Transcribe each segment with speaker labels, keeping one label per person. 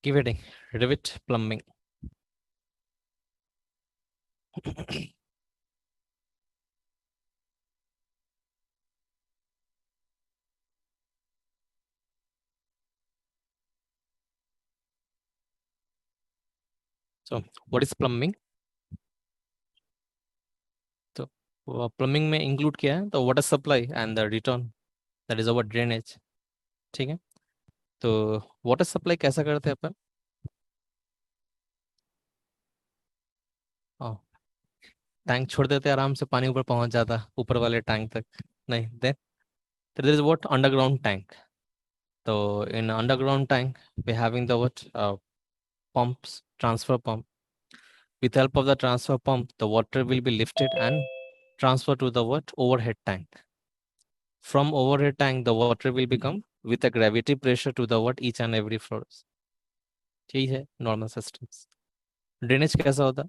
Speaker 1: Keep waiting. Rivet plumbing. So, what is plumbing? तो plumbing में include किया है तो water supply and the return, that is our drainage. ठीक है, तो वाटर सप्लाई कैसा करते हैं अपन? टैंक छोड़ देते हैं, आराम से पानी ऊपर पहुंच जाता ऊपर वाले टैंक तक। नहीं, then there is what underground tank. तो इन underground tank we having the what pumps, transfer pump. With help of the transfer pump, the water will be lifted and transferred to the what overhead tank. From overhead tank, the water will become with a gravity pressure to the what each and every floors. यही है normal systems. Drainage कैसा होता?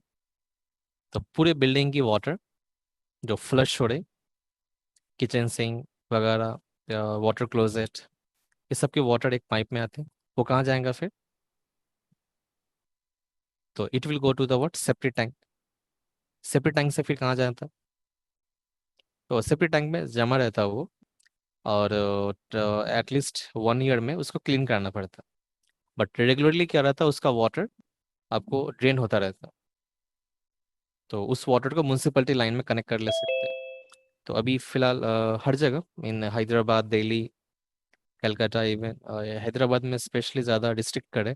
Speaker 1: तो पूरे building की water जो flush हो रही, किचन सिंक वगैरह या वाटर क्लोजेट, ये सब की वाटर एक पाइप में आते हैं। वो कहाँ जाएगा फिर? तो it will go to the what septic tank. Septic tank से फिर कहाँ जाता? तो सेप्टिक टैंक में जमा रहता है वो, और एटलीस्ट 1 ईयर में उसको क्लीन करना पड़ता। बट रेगुलरली क्या रहता है, उसका वाटर आपको ड्रेन होता रहता। तो उस वाटर को म्यूनसिपैलिटी लाइन में कनेक्ट कर ले सकते हैं। तो अभी फिलहाल हर जगह इन हैदराबाद, दिल्ली, कलकत्ता, इवन हैदराबाद में स्पेशली ज़्यादा डिस्ट्रिक्ट करे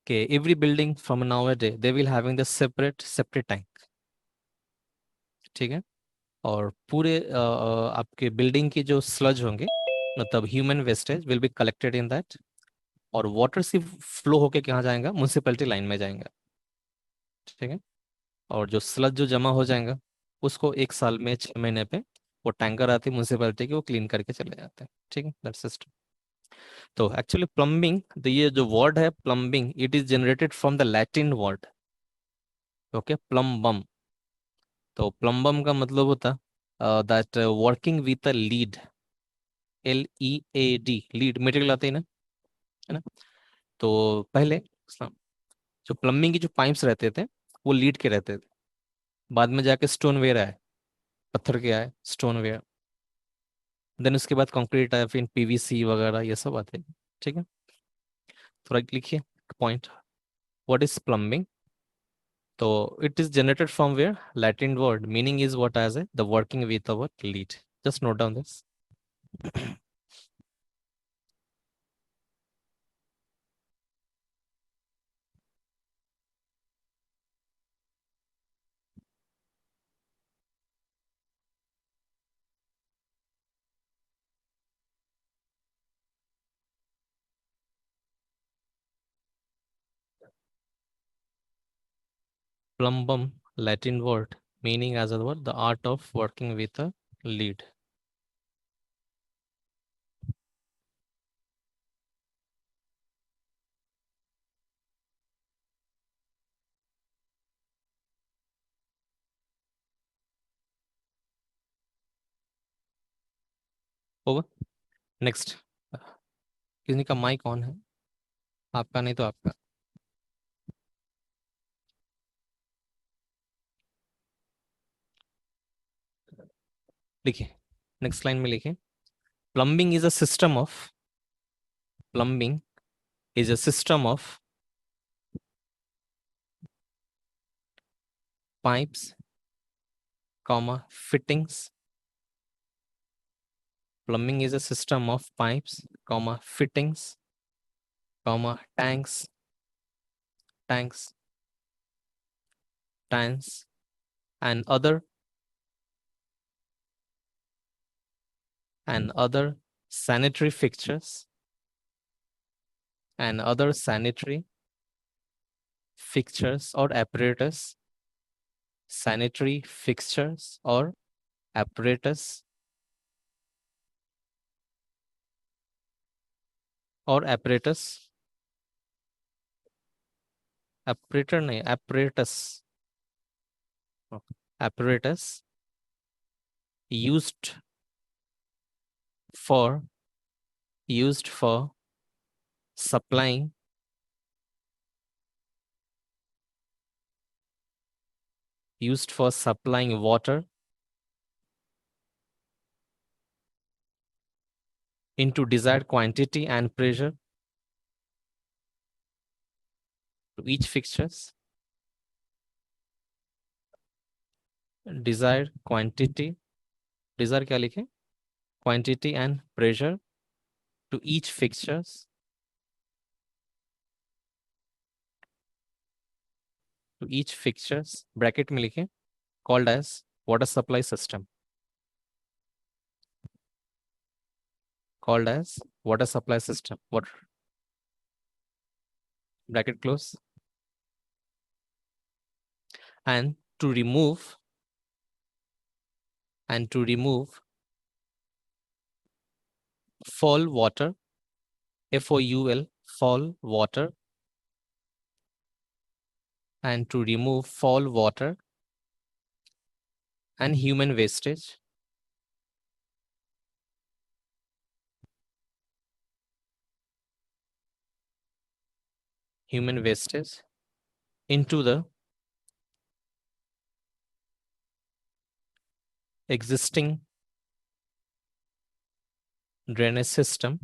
Speaker 1: कि every building from now a day they will having the separate separate tank. ठीक है, और पूरे आपके बिल्डिंग की जो स्लज होंगे, मतलब human wastage will be collected in that, और वाटर सिर्फ फ्लो होके कहाँ जाएगा? म्यूनसिपैलिटी लाइन में जाएगा। ठीक है, और जो स्लज जो जमा हो जाएगा उसको 1 साल में 6 महीने पे वो टैंकर आती है म्यूनसिपैलिटी की, वो क्लीन करके चले जाते हैं। ठीक है, दैट सिस्टम। तो एक्चुअली प्लम्बिंग, तो ये जो वर्ड है plumbing, it is generated from the Latin word, okay, plumbum. तो प्लम्बम का मतलब होता that working with a lead, LEAD, lead material आते हैं ना, है ना? तो पहले जो प्लम्बिंग की जो पाइप्स रहते थे वो लीड के रहते थे, बाद में जाके स्टोन वेयर आए, पत्थर के आए स्टोन वेयर, देन उसके बाद कंक्रीट आया, फिर PVC वगैरह ये सब आते हैं। ठीक है, थोड़ा लिखिए पॉइंट, व्हाट इज प्लम्बिंग? तो it is generated from where, Latin word, meaning is what as a the working with our lead. Just note down this. Plumbum, Latin word, meaning as a word, the art of working with a lead. Over. Next. किसी का mic on है? आपका नहीं तो आपका। लिखिए, next line में लिखिए, plumbing is a system of, plumbing is a system of pipes, comma fittings. Plumbing is a system of pipes, comma fittings, comma tanks, tanks, and other sanitary fixtures, and other sanitary fixtures or apparatus, sanitary fixtures or apparatus, or apparatus, apparator नहीं, apparatus, okay, apparatus used for used for supplying used for supplying water into desired quantity and pressure to each fixtures. Desired quantity, desired क्या लिखे? Quantity and pressure to each fixtures. To each fixtures, bracket में लिखे, called as water supply system. Called as water supply system. Water. Bracket close. And to remove fall water, FOUL, fall water, and to remove fall water and human wastage into the existing drainage system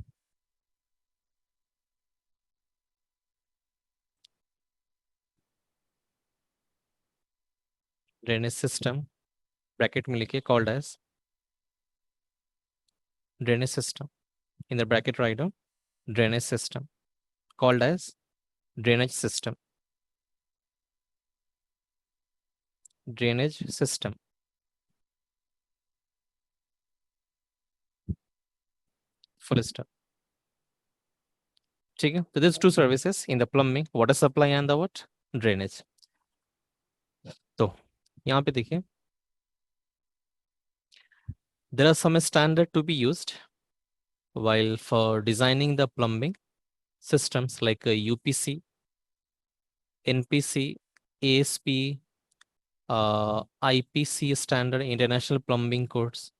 Speaker 1: bracket में लिखिए called as drainage system. In the bracket write down drainage system, called as drainage system. Drainage system. Full stop. ठीक है. So there's two services in the plumbing, water supply and the what? Drainage. तो यहाँ पे देखिए, there are some standard to be used while for designing the plumbing systems like UPC, NPC, ASP, IPC standard, International Plumbing Codes,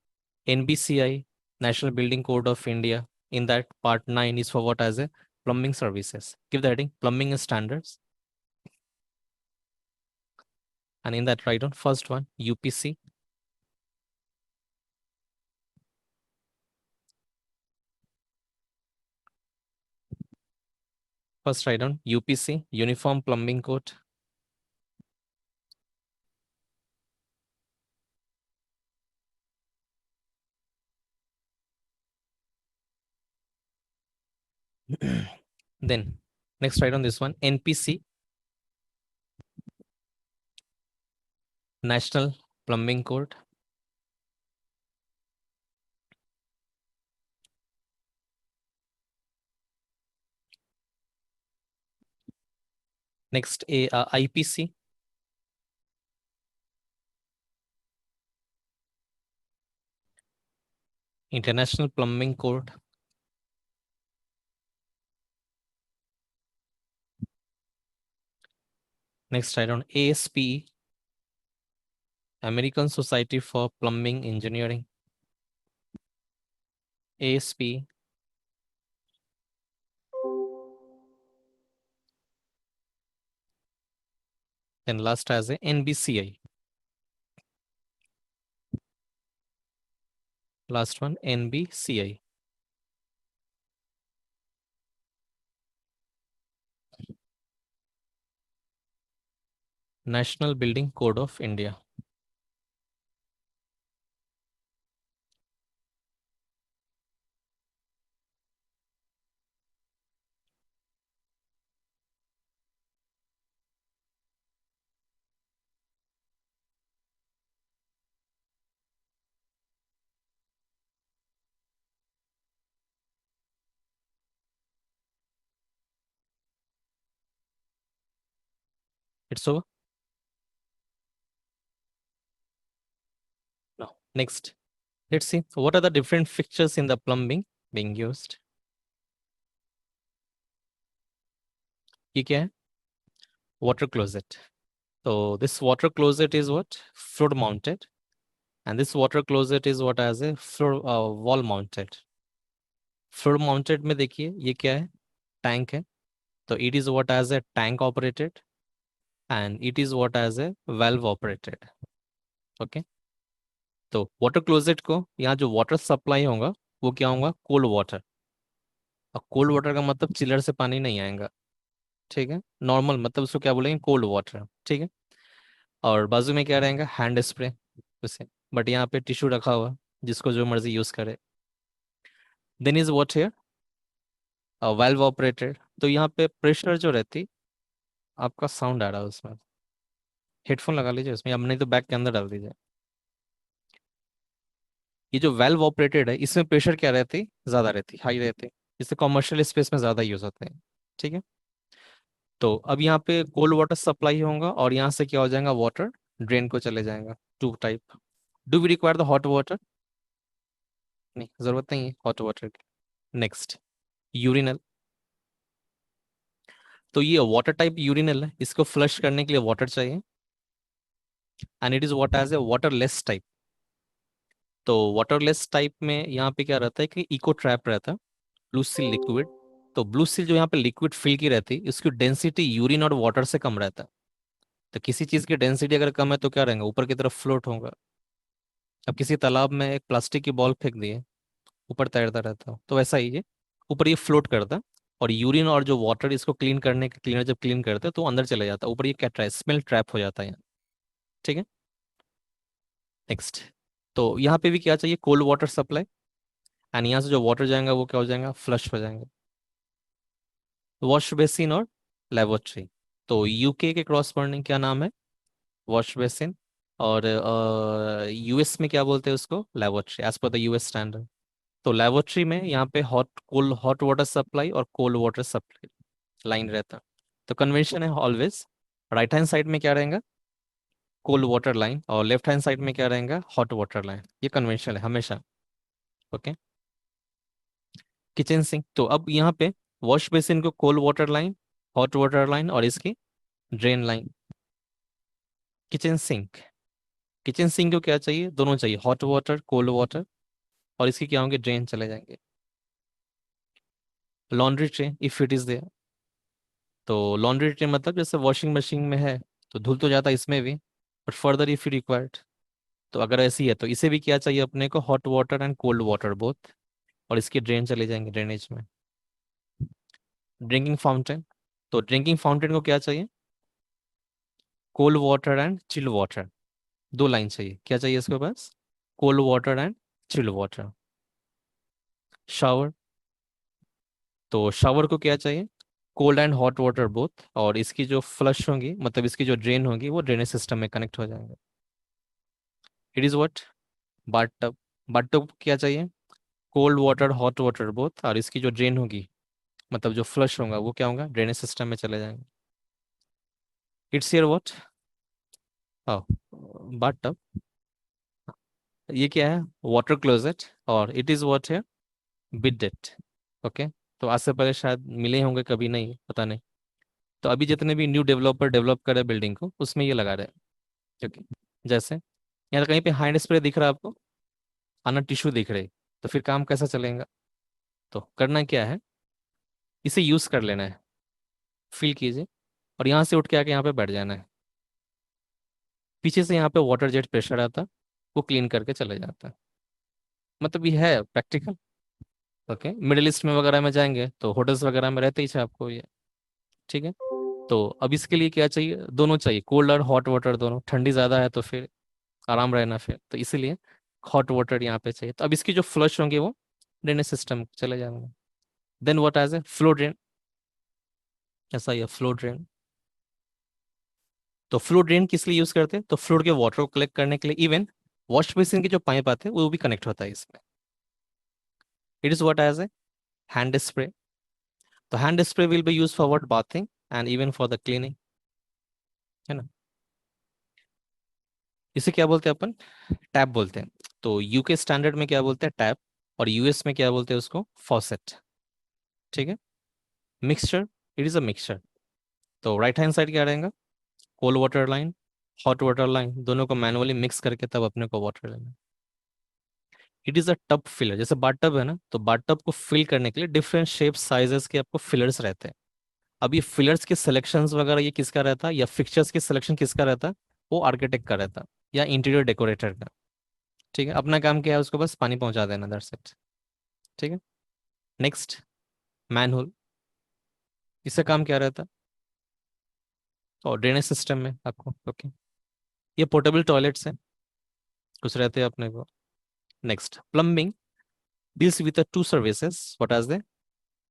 Speaker 1: NBCI, National Building Code of India. In that part 9 is for what as a plumbing services. Give the heading plumbing standards. And in that write down first one, UPC. First write down UPC, Uniform Plumbing Code. Then next write on this one, NPC, National Plumbing Code. Next, IPC. International Plumbing Code. Next, I don't ASP, American Society for Plumbing Engineering. ASP. Then last as a NBCI. Last one, NBCI. National Building Code of India. It's over. Now, next, let's see what are the different fixtures in the plumbing being used. ये क्या है? Water closet. So this water closet is what? Floor mounted. And this water closet is what as a floor wall mounted. Floor mounted में देखिए ये क्या है? Tank है. So it is what as a tank operated. and it is what as a valve operated. Okay, तो water closet को यहाँ जो वाटर सप्लाई होगा वो क्या होगा, कोल्ड वाटर। और कोल्ड वाटर का मतलब चिलर से पानी नहीं आएगा, ठीक है, नॉर्मल मतलब उसको क्या बोलेंगे, कोल्ड वाटर, ठीक है। और बाजू में क्या रहेगा, हैंड स्प्रे उसे, बट यहाँ पे टिश्यू रखा हुआ, जिसको जो मर्जी यूज करे। Then is what here, valve operated. तो यहाँ पे प्रेशर जो रहती, आपका साउंड आ रहा है उसमें, हेडफोन लगा लीजिए उसमें, या नहीं तो बैग के अंदर डाल दीजिए। ये जो वेल्व ऑपरेटेड है इसमें प्रेशर क्या रहती, ज्यादा रहती, हाई रहती, इससे कमर्शियल स्पेस में ज्यादा यूज होते हैं, ठीक है। तो अब यहाँ पे कोल्ड वाटर सप्लाई होगा और यहाँ से क्या हो जाएगा, वाटर ड्रेन को चले जाएगा। Two type, do we require the hot water, नहीं जरूरत नहीं है हॉट वाटर की। Next, urinal. तो ये वाटर टाइप यूरिनल है, इसको फ्लश करने के लिए वाटर चाहिए, and it is what as a waterless type. तो वाटरलेस टाइप में यहाँ पे क्या रहता है कि इको ट्रैप रहता है, ब्लू सील लिक्विड। तो ब्लू सील जो यहाँ पे लिक्विड फिल की रहती है, इसकी डेंसिटी यूरिन और वाटर से कम रहता है। तो किसी चीज की डेंसिटी अगर कम है तो क्या रहेगा, ऊपर की तरफ फ्लोट होगा। अब किसी तालाब में एक प्लास्टिक की बॉल फेंक दिए, ऊपर तैरता रहता है, तो वैसा ही ये ऊपर ये फ्लोट करता है। और यूरिन और जो वाटर इसको क्लीन करने के, क्लीनर जब क्लीन करते हैं तो वो अंदर चले जाता है, ऊपर ये क्या ट्रैप, स्मेल ट्रैप हो जाता है यहाँ, ठीक है। नेक्स्ट, तो यहाँ पे भी क्या चाहिए, कोल्ड वाटर सप्लाई, एंड यहाँ से जो वाटर जाएगा वो क्या हो जाएगा, फ्लश हो जाएंगे। वॉश बेसिन और लेबोरेटरी। तो यूके के क्रॉसबोर्डिंग क्या नाम है, वॉश बेसिन। और यूएस में क्या बोलते हैं उसको, laboratory, as per the US standard. तो लेबोरेटरी में यहाँ पे हॉट वाटर सप्लाई और कोल्ड वाटर सप्लाई लाइन रहता है। तो कन्वेंशन है ऑलवेज, राइट हैंड साइड में क्या रहेगा, कोल्ड वाटर लाइन, और लेफ्ट हैंड साइड में क्या रहेगा, हॉट वाटर लाइन। ये कन्वेंशन है हमेशा, ओके। किचन सिंक, तो अब यहाँ पे वॉश बेसिन को cold water line, hot water line और इसकी drain line. Kitchen sink, kitchen sink को क्या चाहिए, दोनों चाहिए, हॉट वाटर कोल्ड वाटर, और इसकी क्या होंगे, ड्रेन चले जाएंगे। Laundry tray if it is there. तो लॉन्ड्री ट्रे मतलब जैसे वॉशिंग मशीन में है तो धुल तो जाता है इसमें भी, but further if you required, तो अगर ऐसी है तो इसे भी क्या चाहिए अपने को, hot water and cold water both, और इसकी ड्रेन चले जाएंगे ड्रेनेज में। ड्रिंकिंग फाउंटेन, तो ड्रिंकिंग फाउंटेन को क्या चाहिए, cold water and chilled water, दो लाइन चाहिए, क्या चाहिए इसके पास, cold water and chilled water. Shower, तो शावर को क्या चाहिए, cold and hot water both, और इसकी जो फ्लश होंगी मतलब इसकी जो ड्रेन होगी वो ड्रेनेज सिस्टम में कनेक्ट हो जाएंगे। It is what, bath tub. Bath tub क्या चाहिए, cold water hot water both, और इसकी जो ड्रेन होगी मतलब जो फ्लश होगा वो क्या होगा, ड्रेनेज सिस्टम में चले जाएंगे। इट्स हियर व्हाट, हाँ, बाथ टब। ये क्या है, वाटर क्लोजेट, और इट इज व्हाट है, बिडेट, ओके। तो आज से पहले शायद मिले होंगे, कभी नहीं, पता नहीं। तो अभी जितने भी न्यू डेवलपर डेवलप कर रहे हैं बिल्डिंग को, उसमें ये लगा रहे हैं, ओके। जैसे यहाँ कहीं पे हैंड स्प्रे दिख रहा है आपको, आना टिश्यू दिख रही, तो फिर काम कैसा चलेगा। तो करना क्या है, इसे यूज कर लेना है, फील कीजिए, और यहाँ से उठ के आके यहाँ पे बैठ जाना है। पीछे से यहाँ पे वाटर जेट प्रेशर आता है, वो क्लीन करके चले जाता है। मतलब ये है प्रैक्टिकल, ओके। मिडिल ईस्ट में वगैरह में जाएंगे तो होटल्स वगैरह में रहते ही है आपको ये, ठीक है। तो अब इसके लिए क्या चाहिए, दोनों चाहिए, कोल्ड और हॉट वाटर दोनों, ठंडी ज़्यादा है तो फिर आराम रहना फिर, तो इसीलिए हॉट वाटर यहाँ पे चाहिए। तो अब इसकी जो फ्लश होंगे वो ड्रेनेज सिस्टम चले जाएंगे। Then what as a flow drain, ऐसा ही है फ्लो ड्रेन। तो फ्लो ड्रेन किस लिए यूज करते हैं, तो फ्लोर के वाटर को कलेक्ट करने के लिए, इवन वॉश बेसिन के जो पाइप आते हैं वो भी कनेक्ट होता है इसमें। It is what as a hand spray. तो hand spray will be use for what, bathing and even for the cleaning, है ना। इसे क्या बोलते हैं अपन, टैप बोलते हैं। तो यूके स्टैंडर्ड में क्या बोलते हैं, टैप, और यूएस में क्या बोलते हैं उसको, फॉसेट, ठीक है। Mixture, it is a mixture. तो राइट हैंड साइड क्या रहेगा, cold water line, hot water line, दोनों को मैनुअली मिक्स करके तब अपने को वाटर लेना। It is a tub filler, जैसे बाथ टब है ना, तो बाथ टब को फिल करने के लिए डिफरेंट शेप साइजेस के आपको फिलर्स रहते हैं। अब ये फिलर्स के सिलेक्शंस वगैरह ये किसका रहता, या फिक्चर्स के सिलेक्शन किसका रहता, वो आर्किटेक्ट का रहता, या इंटीरियर डेकोरेटर का। ठीक है, अपना काम क्या है, उसको बस पानी पहुंचा देना, दैट्स इट। ठीक है। नेक्स्ट, मैनहोल, इसका काम क्या रहता, और ड्रेनेज सिस्टम में आपको, ओके, ये पोर्टेबल टॉयलेट्स हैं, कुछ रहते हैं अपने को। Next, plumbing deals with the two services. What are they?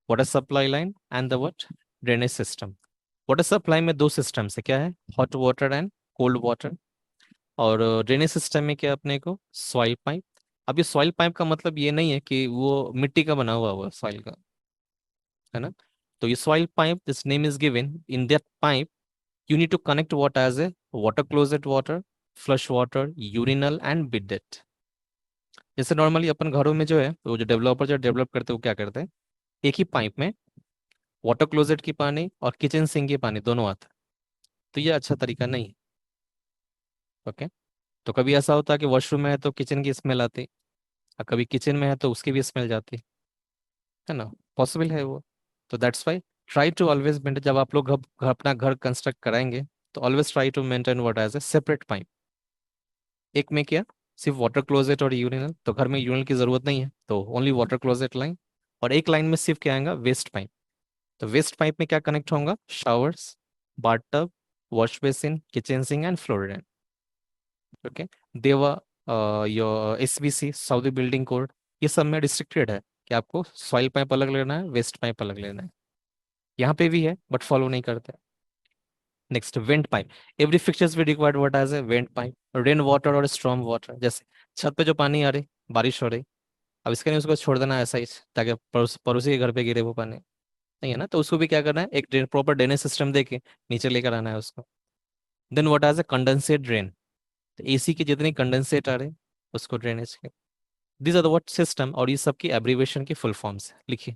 Speaker 1: Water supply line and the what? Drainage system. Water supply में दो सिस्टम्स है, क्या है, hot water and cold water. और ड्रेनेज सिस्टम में क्या है अपने को, सॉइल पाइप। अब ये सॉइल पाइप का मतलब ये नहीं है कि वो मिट्टी का बना हुआ सॉइल का, है ना। तो ये soil pipe, this name is given in that pipe, you need to connect what as a water closet water, flush water, urinal and bidet। जैसे नॉर्मली अपन घरों में जो है, वो जो डेवलपर जो डेवलप करते हैं वो क्या करते हैं, एक ही पाइप में वाटर क्लोजेट की पानी और किचन सिंक की पानी दोनों आता है। तो ये अच्छा तरीका नहीं है। ओके। तो कभी ऐसा होता है कि वॉशरूम में है तो किचन की स्मेल आती, और कभी किचन में है तो उसकी भी स्मेल जाती, है ना, पॉसिबल है वो। तो that's why try to always maintain, जब आप लोग अपना घर कंस्ट्रक्ट कराएंगे, तो always try to maintain what as a separate pipe. एक में क्या, सिर्फ वाटर क्लोजेट और यूरिनल, तो घर में यूरिनल की जरूरत नहीं है तो ओनली वाटर क्लोजेट लाइन। और एक लाइन में सिर्फ क्या आएगा, वेस्ट पाइप। तो वेस्ट पाइप में क्या कनेक्ट होगा, showers, bath, wash basin, kitchen sink and floor. Okay. Deva, your SBC, Saudi building code, ये सब में रिस्ट्रिक्टेड है कि आपको सॉइल पाइप अलग लेना है, वेस्ट पाइप अलग लेना है। यहाँ पे भी है बट फॉलो नहीं करते। Next, vent pipe, every fixtures भी required what as a vent pipe, rain water और स्टॉर्म वाटर। जैसे छत पे जो पानी आ रही, बारिश हो रही, अब इसके नहीं उसको छोड़ देना ऐसा ही ताकि पड़ोसी के घर पे गिरे वो पानी, नहीं है ना, तो उसको भी क्या करना है, एक प्रॉपर ड्रेनेज सिस्टम देके नीचे लेकर आना है उसको। Then what as a condensate drain, तो एसी की जितनी कंडेंसेट आ रहे उसको ड्रेनेज के। These are the what system, और ये सब की एब्रीवेशन की फुल फॉर्म्स लिखिए।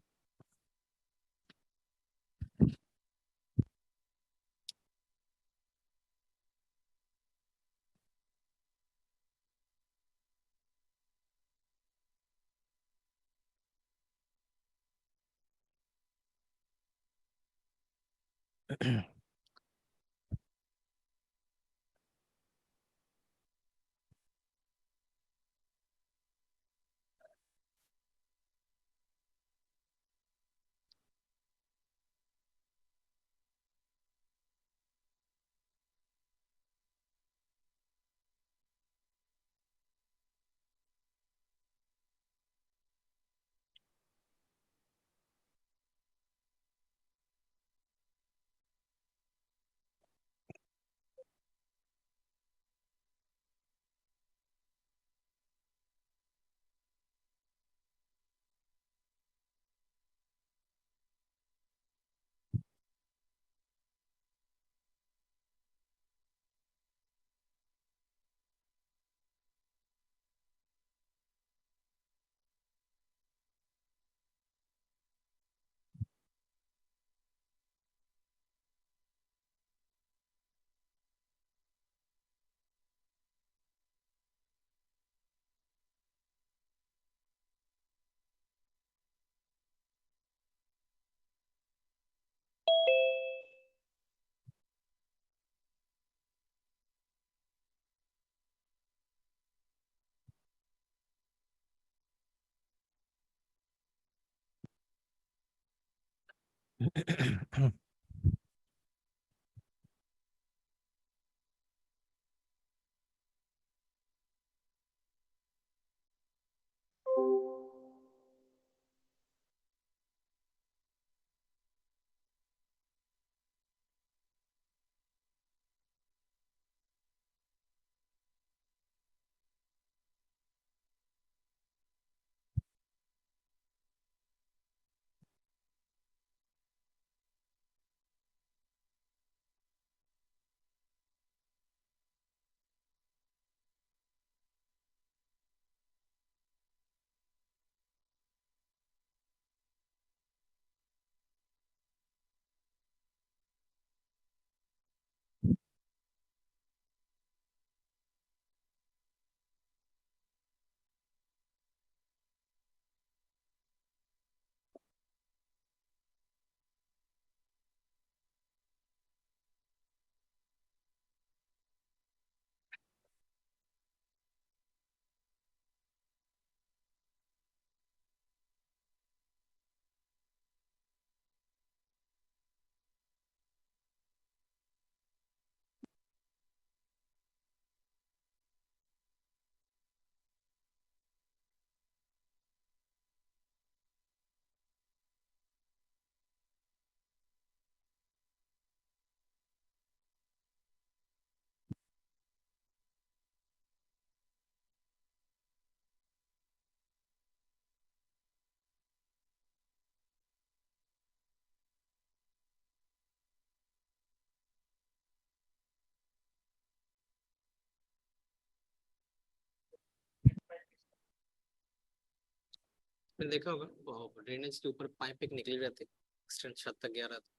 Speaker 1: मैंने देखा होगा ड्रेनेज के ऊपर पाइप एक निकली रहती, एक्सटेंड छत तक गया रहता,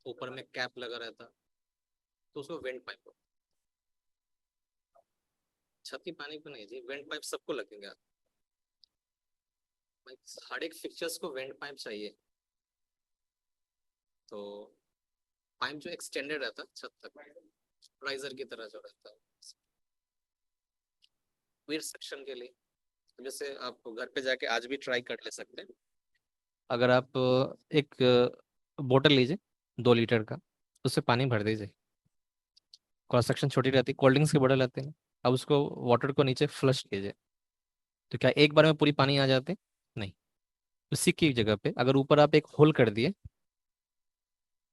Speaker 1: ऊपर में कैप लगा रहता, तो उसको वेंट पाइप। छत की पानी को नहीं जी, वेंट पाइप सबको लगेगा भाई, हर एक फिक्चर्स को वेंट पाइप चाहिए। तो पाइप जो एक्सटेंडेड रहता छत तक, राइजर की तरह जो रहता है वेट सेक्शन के लिए। जैसे आप घर पे जाके आज भी ट्राई कर ले सकते हैं। अगर आप एक बोतल लीजिए 2 लीटर का, उससे पानी भर दीजिए, क्रॉस सेक्शन छोटी रहती है, कोल्ड ड्रिंक्स की बोतल आती है। अब उसको वाटर को नीचे फ्लश कीजिए, तो क्या एक बार में पूरी पानी आ जाती? नहीं। उसी की जगह पे अगर ऊपर आप एक होल कर दिए,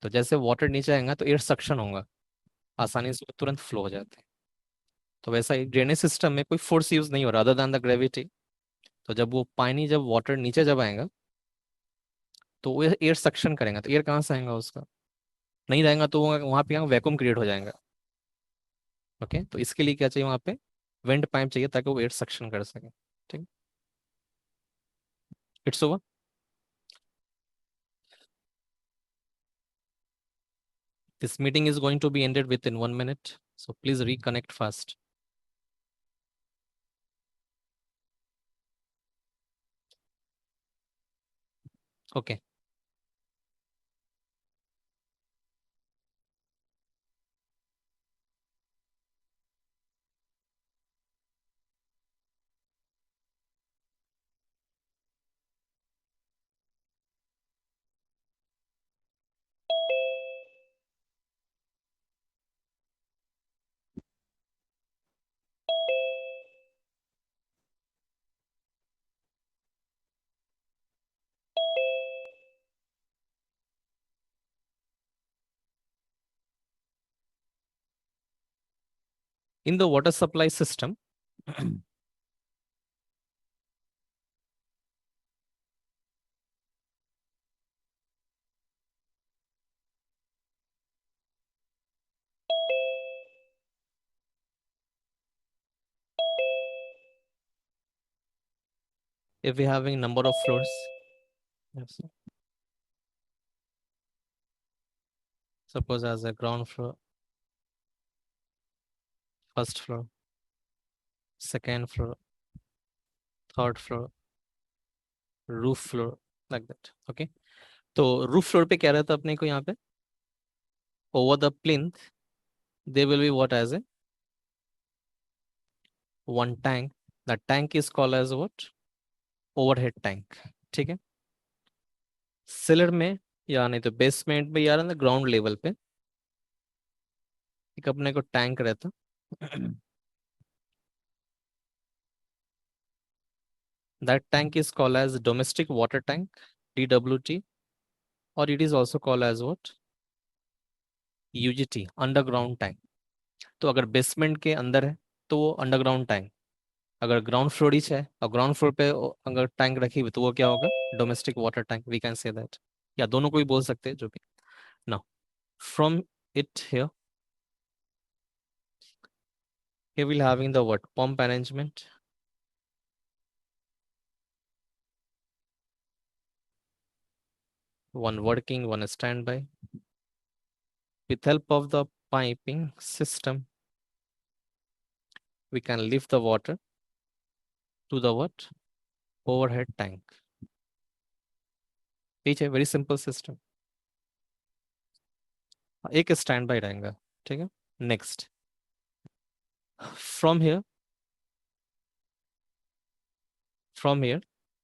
Speaker 1: तो जैसे वाटर नीचे आएगा तो एयर सक्शन होगा, आसानी से वो तुरंत फ्लो हो जाते हैं। तो वैसा ही ड्रेनेज सिस्टम में कोई फोर्स यूज नहीं हो रहा अदर दैन द ग्रेविटी। तो जब वो पानी, जब वाटर नीचे जब आएगा, तो वो एयर सक्शन करेगा, तो एयर कहाँ से आएगा उसका? नहीं रहेगा तो वहाँ पे वैक्यूम क्रिएट हो जाएगा। ओके, तो इसके लिए क्या चाहिए वहाँ पे? वेंट पाइप चाहिए ताकि वो एयर सक्शन कर सके। ठीक, it's over. This meeting is going to be ended within 1 minute, so please reconnect fast. Okay. In the water supply system, if we having number of floors, yes, suppose as a ground floor, first floor, second floor, third floor, roof floor, like that. Okay. तो roof floor पे क्या रहता है अपने को यहाँ पे? Over the plinth there will be what as a one tank. The tank is called as what? Overhead tank. ठीक है। सेलर में या नहीं तो बेसमेंट में या ना ग्राउंड लेवल पे एक अपने को टैंक रहता। That tank is called as domestic water tank, DWT, or it is also called as what? UGT, underground tank. तो अगर बेसमेंट के अंदर है तो वो अंडरग्राउंड टैंक, अगर ग्राउंड फ्लोर ही है और ग्राउंड फ्लोर पे अगर टैंक रखी हुई तो वो क्या होगा? Domestic water tank, we can say that. या दोनों को ही बोल सकते हैं, जो भी। Now from it here we'll having the what? Pump arrangement. One working, one standby. With help of the piping system, we can lift the water to the what? Overhead tank. ठीक है, वेरी सिंपल सिस्टम। एक stand by रहेगा। ठीक है, next from here,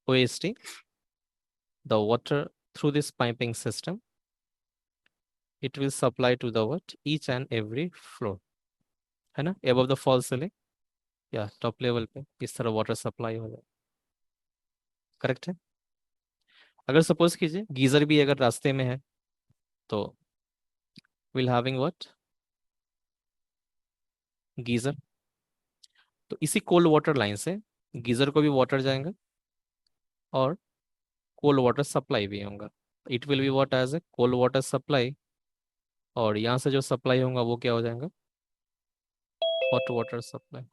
Speaker 1: OST, the water through this piping system, it will supply to the what? Each and every floor, है ना, above the fall ceiling या top level पे इस तरह वाटर सप्लाई हो जाए। करेक्ट है। अगर सपोज कीजिए गीजर भी अगर रास्ते में है, तो विल हैविंग व्हाट? गीजर। तो इसी कोल्ड वाटर लाइन से गीजर को भी वाटर जाएगा और कोल्ड वाटर सप्लाई भी होगा। It will be what as a cold water supply, और यहाँ से जो सप्लाई होगा वो क्या हो जाएगा? Hot water supply.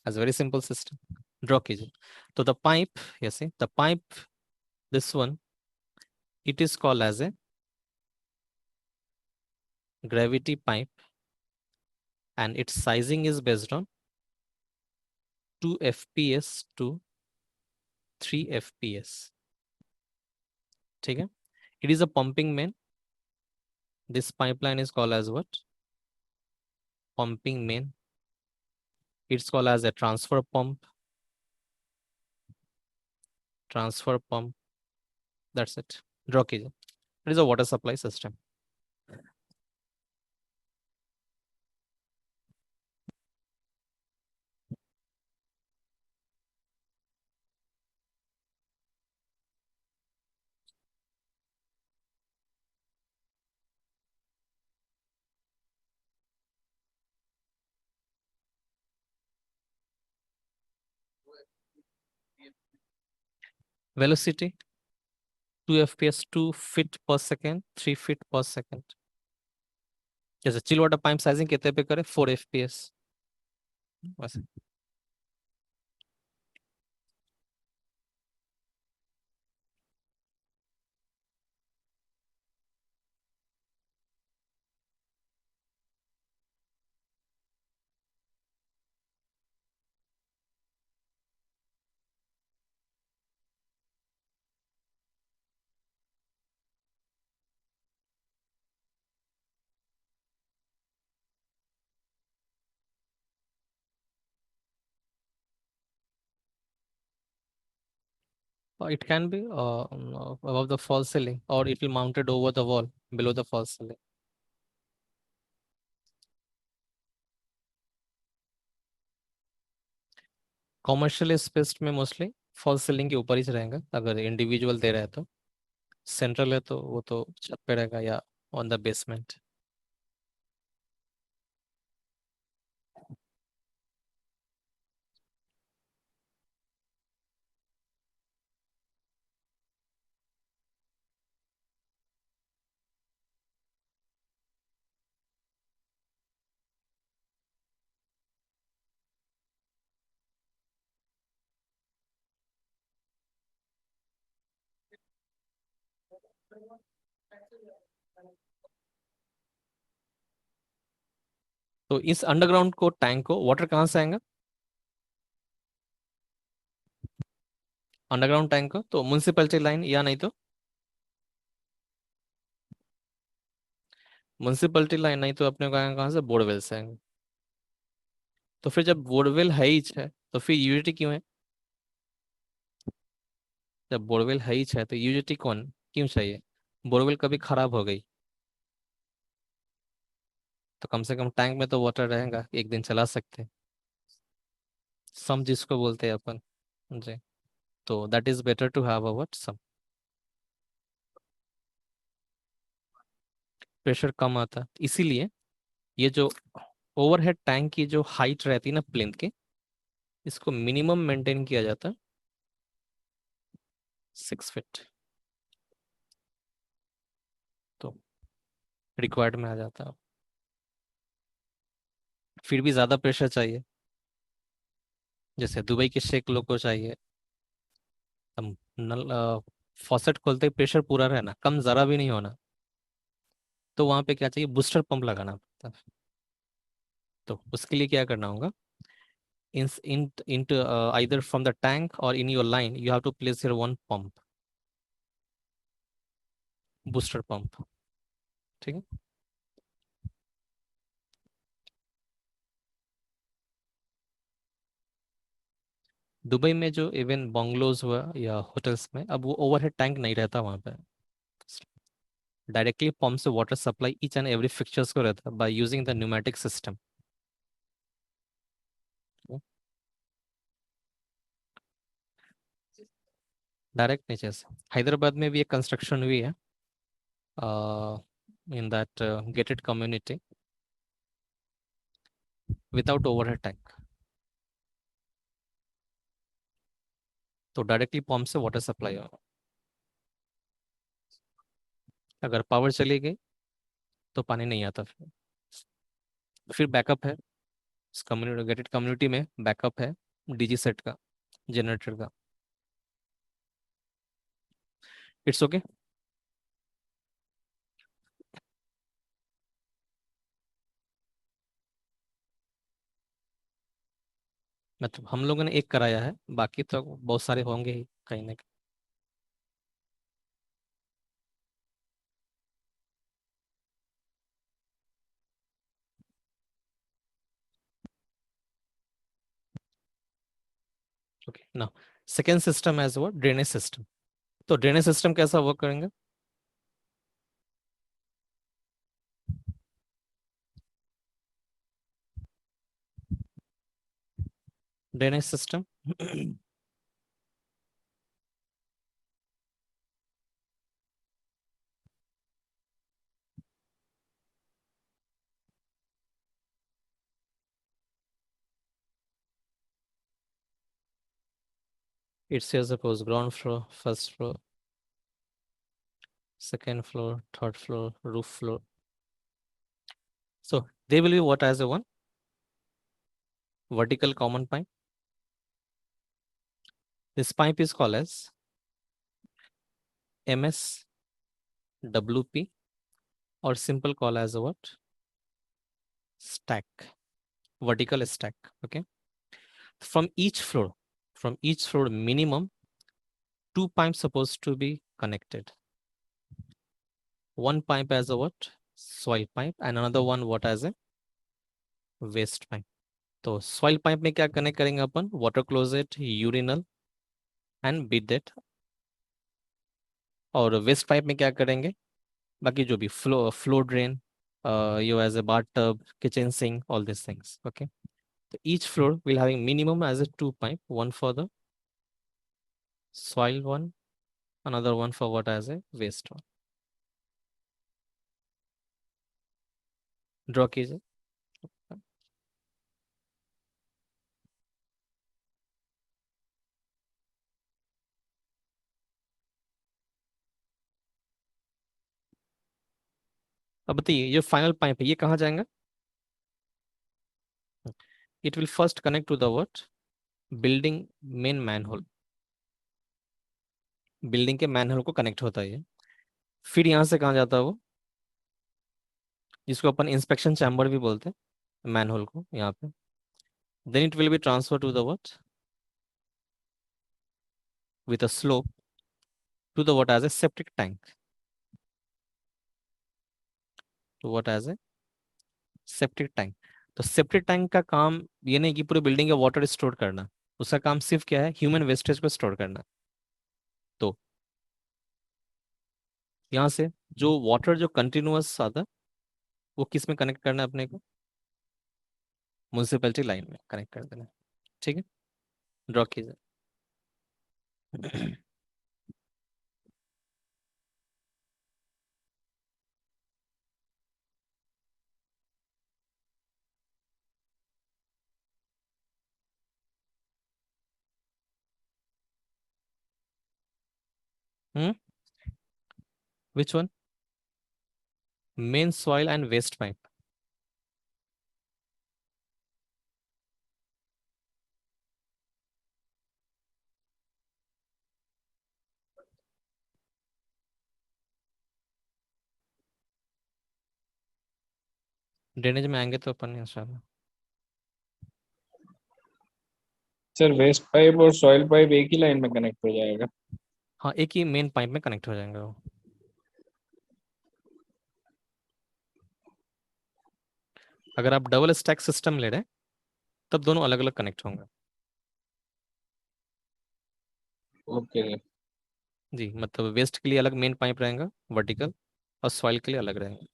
Speaker 1: As very simple system, draw कीजिए। तो the pipe, yes, the pipe, this one, it is called as a gravity pipe and its sizing is based on 2 fps to 3 fps, ठीक है। It is a pumping main. This pipeline is called as what? Pumping main. It's called as a transfer pump. Transfer pump. That's it. Draw कीजिए. It is a water supply system. Velocity 2 fps, 2 feet per second, 3 feet per second. जैसे chill water pipe sizing कितने पे करे? 4 fps वैसे। It can be above the false ceiling, or it will mounted over the wall below the false ceiling. Commercial space में mostly false ceiling के ऊपर ही रहेगा, अगर इंडिविजुअल दे रहा है तो। सेंट्रल है तो वो तो छत पे रहेगा या ऑन द बेसमेंट। तो इस अंडरग्राउंड को टैंक को वाटर कहाँ से आएगा? अंडरग्राउंड टैंक को तो म्युनिसिपैलिटी लाइन, या नहीं तो म्युनिसिपैलिटी लाइन, नहीं तो अपने को आएगा कहाँ से? बोरवेल से आएंगे। तो फिर जब बोरवेल है ही है तो फिर यूटिलिटी क्यों है? जब बोरवेल है ही है तो यूटिलिटी कौन क्यों चाहिए? बोरवेल कभी खराब हो गई तो कम से कम टैंक में तो वाटर रहेगा, एक दिन चला सकते हैं। सम जिसको बोलते हैं अपन जी। तो that is better to have a some. Pressure कम आता है, इसीलिए ये जो ओवरहेड टैंक की जो हाइट रहती है ना प्लिंथ के, इसको मिनिमम मेंटेन किया जाता है 6 फीट। तो रिक्वायर्ड में आ जाता है। फिर भी ज्यादा प्रेशर चाहिए, जैसे दुबई के शेख लोग को चाहिए। हम नल फॉसेट खोलते ही प्रेशर पूरा रहना, कम जरा भी नहीं होना। तो वहां पे क्या चाहिए? बूस्टर पंप लगाना पड़ता है। तो उसके लिए क्या करना होगा? into either from the tank or in your line you have to place here one pump, booster pump, ठीक है। दुबई में जो इवन बंगलोज हुआ या होटल्स में, अब वो ओवरहेड टैंक नहीं रहता वहां पे। डायरेक्टली पंप से water supply each and every fixtures को रहता है by using the pneumatic system. Direct नीचे से हैदराबाद में भी एक कंस्ट्रक्शन हुई है in that gated community without overhead tank. तो डायरेक्टली पंप से वाटर सप्लाई हो, अगर पावर चली गई तो पानी नहीं आता। फिर बैकअप है, इस कम्युनिटी गेटेड कम्युनिटी में बैकअप है डीजी सेट का, जनरेटर का। It's okay. मतलब हम लोगों ने एक कराया है, बाकी तो बहुत सारे होंगे ही कहीं ना कहीं। ओके ना। सेकेंड सिस्टम एज वो ड्रेनेज सिस्टम। तो ड्रेनेज सिस्टम कैसा वर्क करेंगे? Drainage system it says suppose ground floor, first floor, second floor, third floor, roof floor. So they will be what as a one vertical common pipe. This pipe is called as MSWP, or simple call as a what? Stack, vertical stack. Okay. From each floor, minimum two pipes supposed to be connected. One pipe as a what? Soil pipe, and another one what as a waste pipe. तो soil pipe में क्या connect करेंगे अपन? Water closet, urinal and bidet. और waste pipe में क्या करेंगे? बाकी जो भी flow drain, you as a bathtub, kitchen sink, all these things. Okay. So each floor will having minimum as a two pipe, one for the soil one, another one for what as a waste one. Draw कीजिए। अब बताइए ये final pipe है, ये कहाँ जाएगा? It will first connect to the what? Building main manhole. Building के manhole को कनेक्ट होता है ये। फिर यहाँ से कहाँ जाता है वो? जिसको अपन इंस्पेक्शन चैम्बर भी बोलते हैं, मैनहोल को यहाँ पे। Then it will be transfer to the what? With a slope to the what as a septic tank, to what as a septic tank. तो सेप्टिक टैंक का काम ये नहीं कि पूरे बिल्डिंग का वाटर स्टोर करना, उसका काम सिर्फ क्या है? ह्यूमन वेस्टेज को स्टोर करना। तो यहाँ से जो वाटर जो कंटिन्यूअस आता है, वो किस में कनेक्ट करना है अपने को? म्यूनिसिपैलिटी लाइन में कनेक्ट कर देना है। ठीक है, ड्रॉ कीजिए। Hmm, which one? Main soil and waste pipe. Drainage में आएंगे तो अपन इंशाल्लाह।
Speaker 2: सर वेस्ट पाइप और सॉइल पाइप एक ही लाइन में कनेक्ट हो जाएगा?
Speaker 1: हाँ, एक ही मेन पाइप में कनेक्ट हो जाएंगे वो। अगर आप डबल स्टैक सिस्टम ले रहे हैं तब दोनों अलग अलग कनेक्ट होंगे।
Speaker 2: ओके।
Speaker 1: जी, मतलब वेस्ट के लिए अलग मेन पाइप रहेगा वर्टिकल, और सॉइल के लिए अलग रहेगा।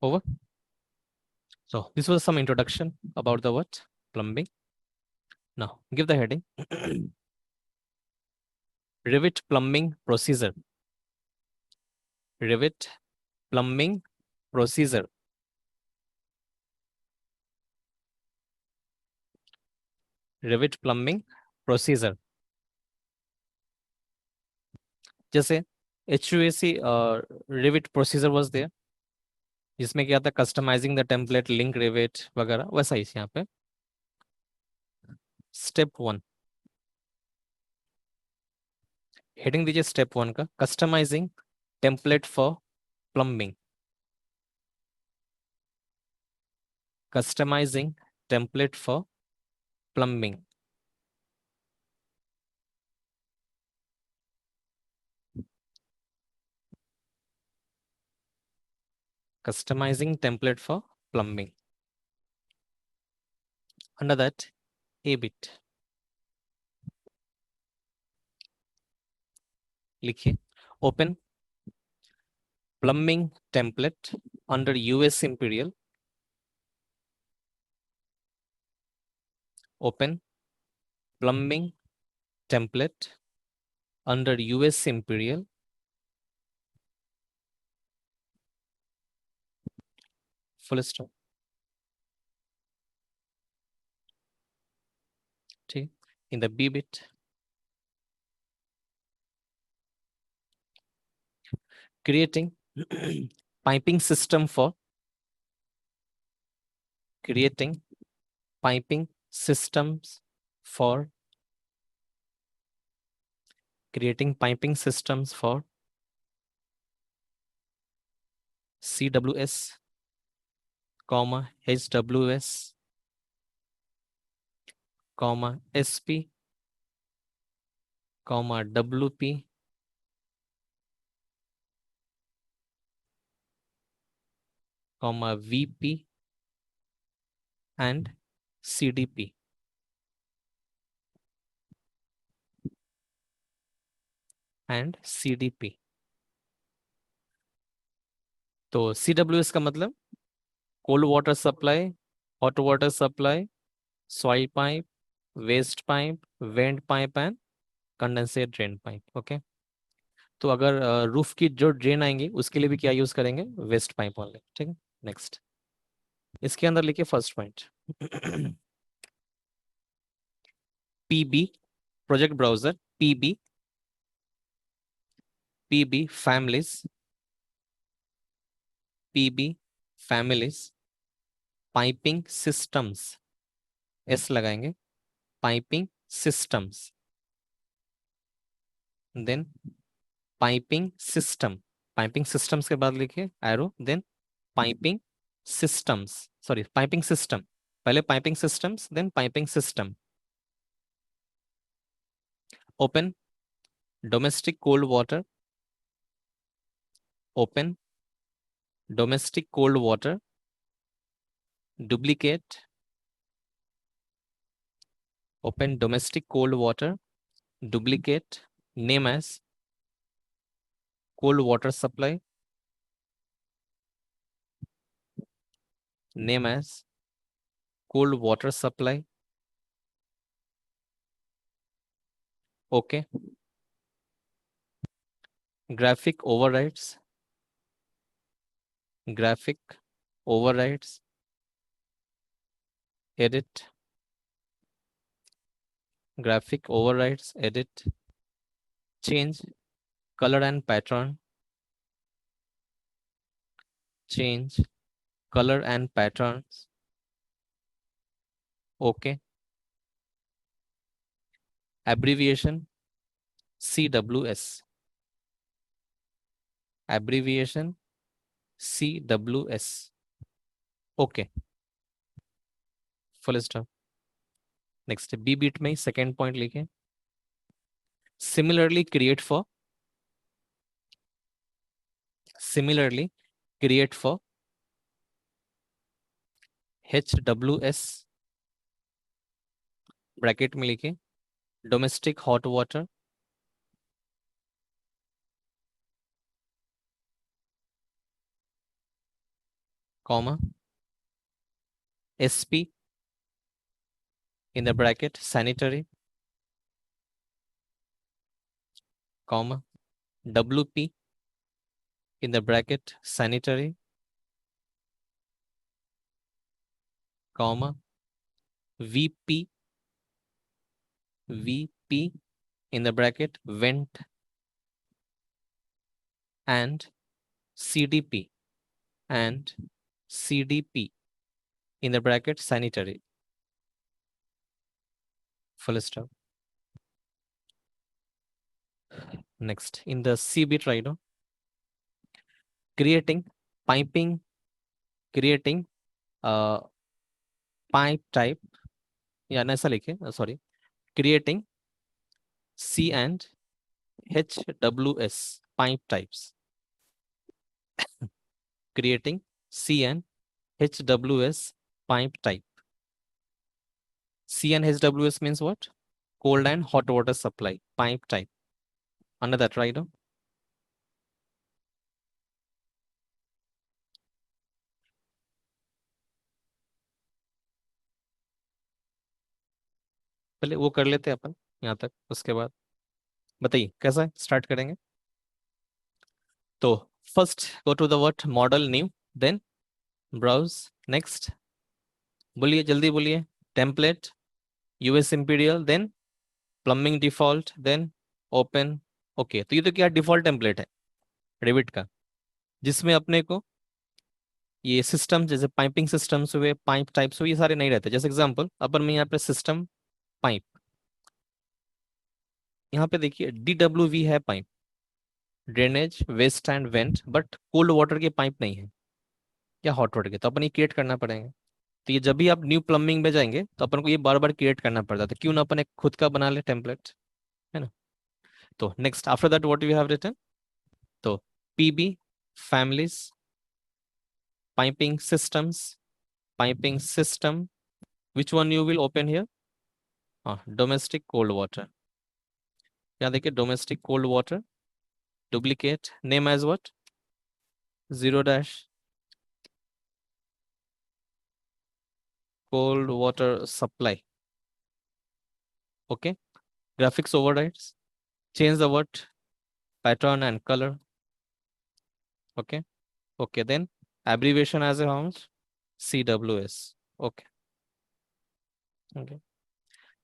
Speaker 1: Over. So this was some introduction about the what? Plumbing. Now give the heading. Rivet plumbing procedure. Rivet plumbing procedure. Rivet plumbing procedure. जैसे HVAC Revit procedure was there, जिसमें क्या था, customising the template, link Revit वगैरह, वैसा ही यहाँ पे step 1 heading दीजिए step 1 का, customising template for plumbing. Customising template for plumbing. Customizing template for plumbing. Under that, a bit लिखिए, open plumbing template under US Imperial. Open plumbing template under US Imperial. Full stop. ठीक, in the B bit, creating piping system for creating piping systems for creating piping systems for CWS, comma HWS, comma SP, comma WP, comma VP and CDP. And CDP. तो CWS का मतलब cold water supply, hot water supply, soil pipe, waste pipe, vent pipe and condensate drain pipe. Okay, तो अगर roof की जो drain आएंगी उसके लिए भी क्या यूज करेंगे, वेस्ट पाइप ओनली। ठीक है, नेक्स्ट इसके अंदर लिखिए first point PB project browser, PB PB families, PB families piping systems, S लगाएंगे, piping systems, then piping system, piping systems के बाद लिखिए arrow, then piping systems, sorry piping system, पहले piping systems then piping system. Open domestic cold water, open domestic cold water, duplicate, open domestic cold water, duplicate, name as cold water supply, name as cold water supply. Okay, graphic overrides, graphic overrides, edit, graphic overrides, edit, change color and pattern, change color and patterns. Okay, abbreviation CWS, abbreviation CWS. Okay, full stop. Next B beat में second point लिखे, similarly create for HWS bracket में लिखे domestic hot water comma SP in the bracket sanitary comma WP in the bracket sanitary comma VP in the bracket vent and CDP in the bracket sanitary, full stop. Next in the C bit right now, creating pipe type, या ऐसा लिखे, sorry, creating C and HWS pipe types, creating C and HWS pipe type. C and HWS means what? Cold and hot water supply pipe type. Under that, right? पहले वो कर लेते हैं अपन यहाँ तक, उसके बाद बताइए कैसा स्टार्ट करेंगे। तो first go to the word model new, then browse, next बोलिए जल्दी बोलिए, template, US imperial, then plumbing default, then open. Okay, तो ये तो क्या डिफॉल्ट टेम्पलेट है रेविट का, जिसमें अपने को ये सिस्टम जैसे पाइपिंग सिस्टम्स हुए, पाइप टाइप्स हुए, ये सारे नहीं रहते। जैसे एग्जांपल अपन में यहाँ पे सिस्टम पाइप, यहाँ पे देखिए DWV है pipe, drainage waste and vent, but cold water के पाइप नहीं है या हॉट वाटर के, तो अपन ये क्रिएट करना पड़ेगा। तो ये जब भी आप न्यू प्लम्बिंग में जाएंगे तो अपन को ये बार बार क्रिएट करना पड़ता है, तो क्यों ना अपन एक खुद का बना ले टेम्पलेट, है ना। तो next after that what we have written, तो PB families piping system, which one you will open here? Domestic cold water, यहाँ देखिए domestic cold water, duplicate, name as what, 0- cold water supply. Okay, graphics overrides, change the word pattern and color. Okay, then abbreviation as a how CWS. Okay,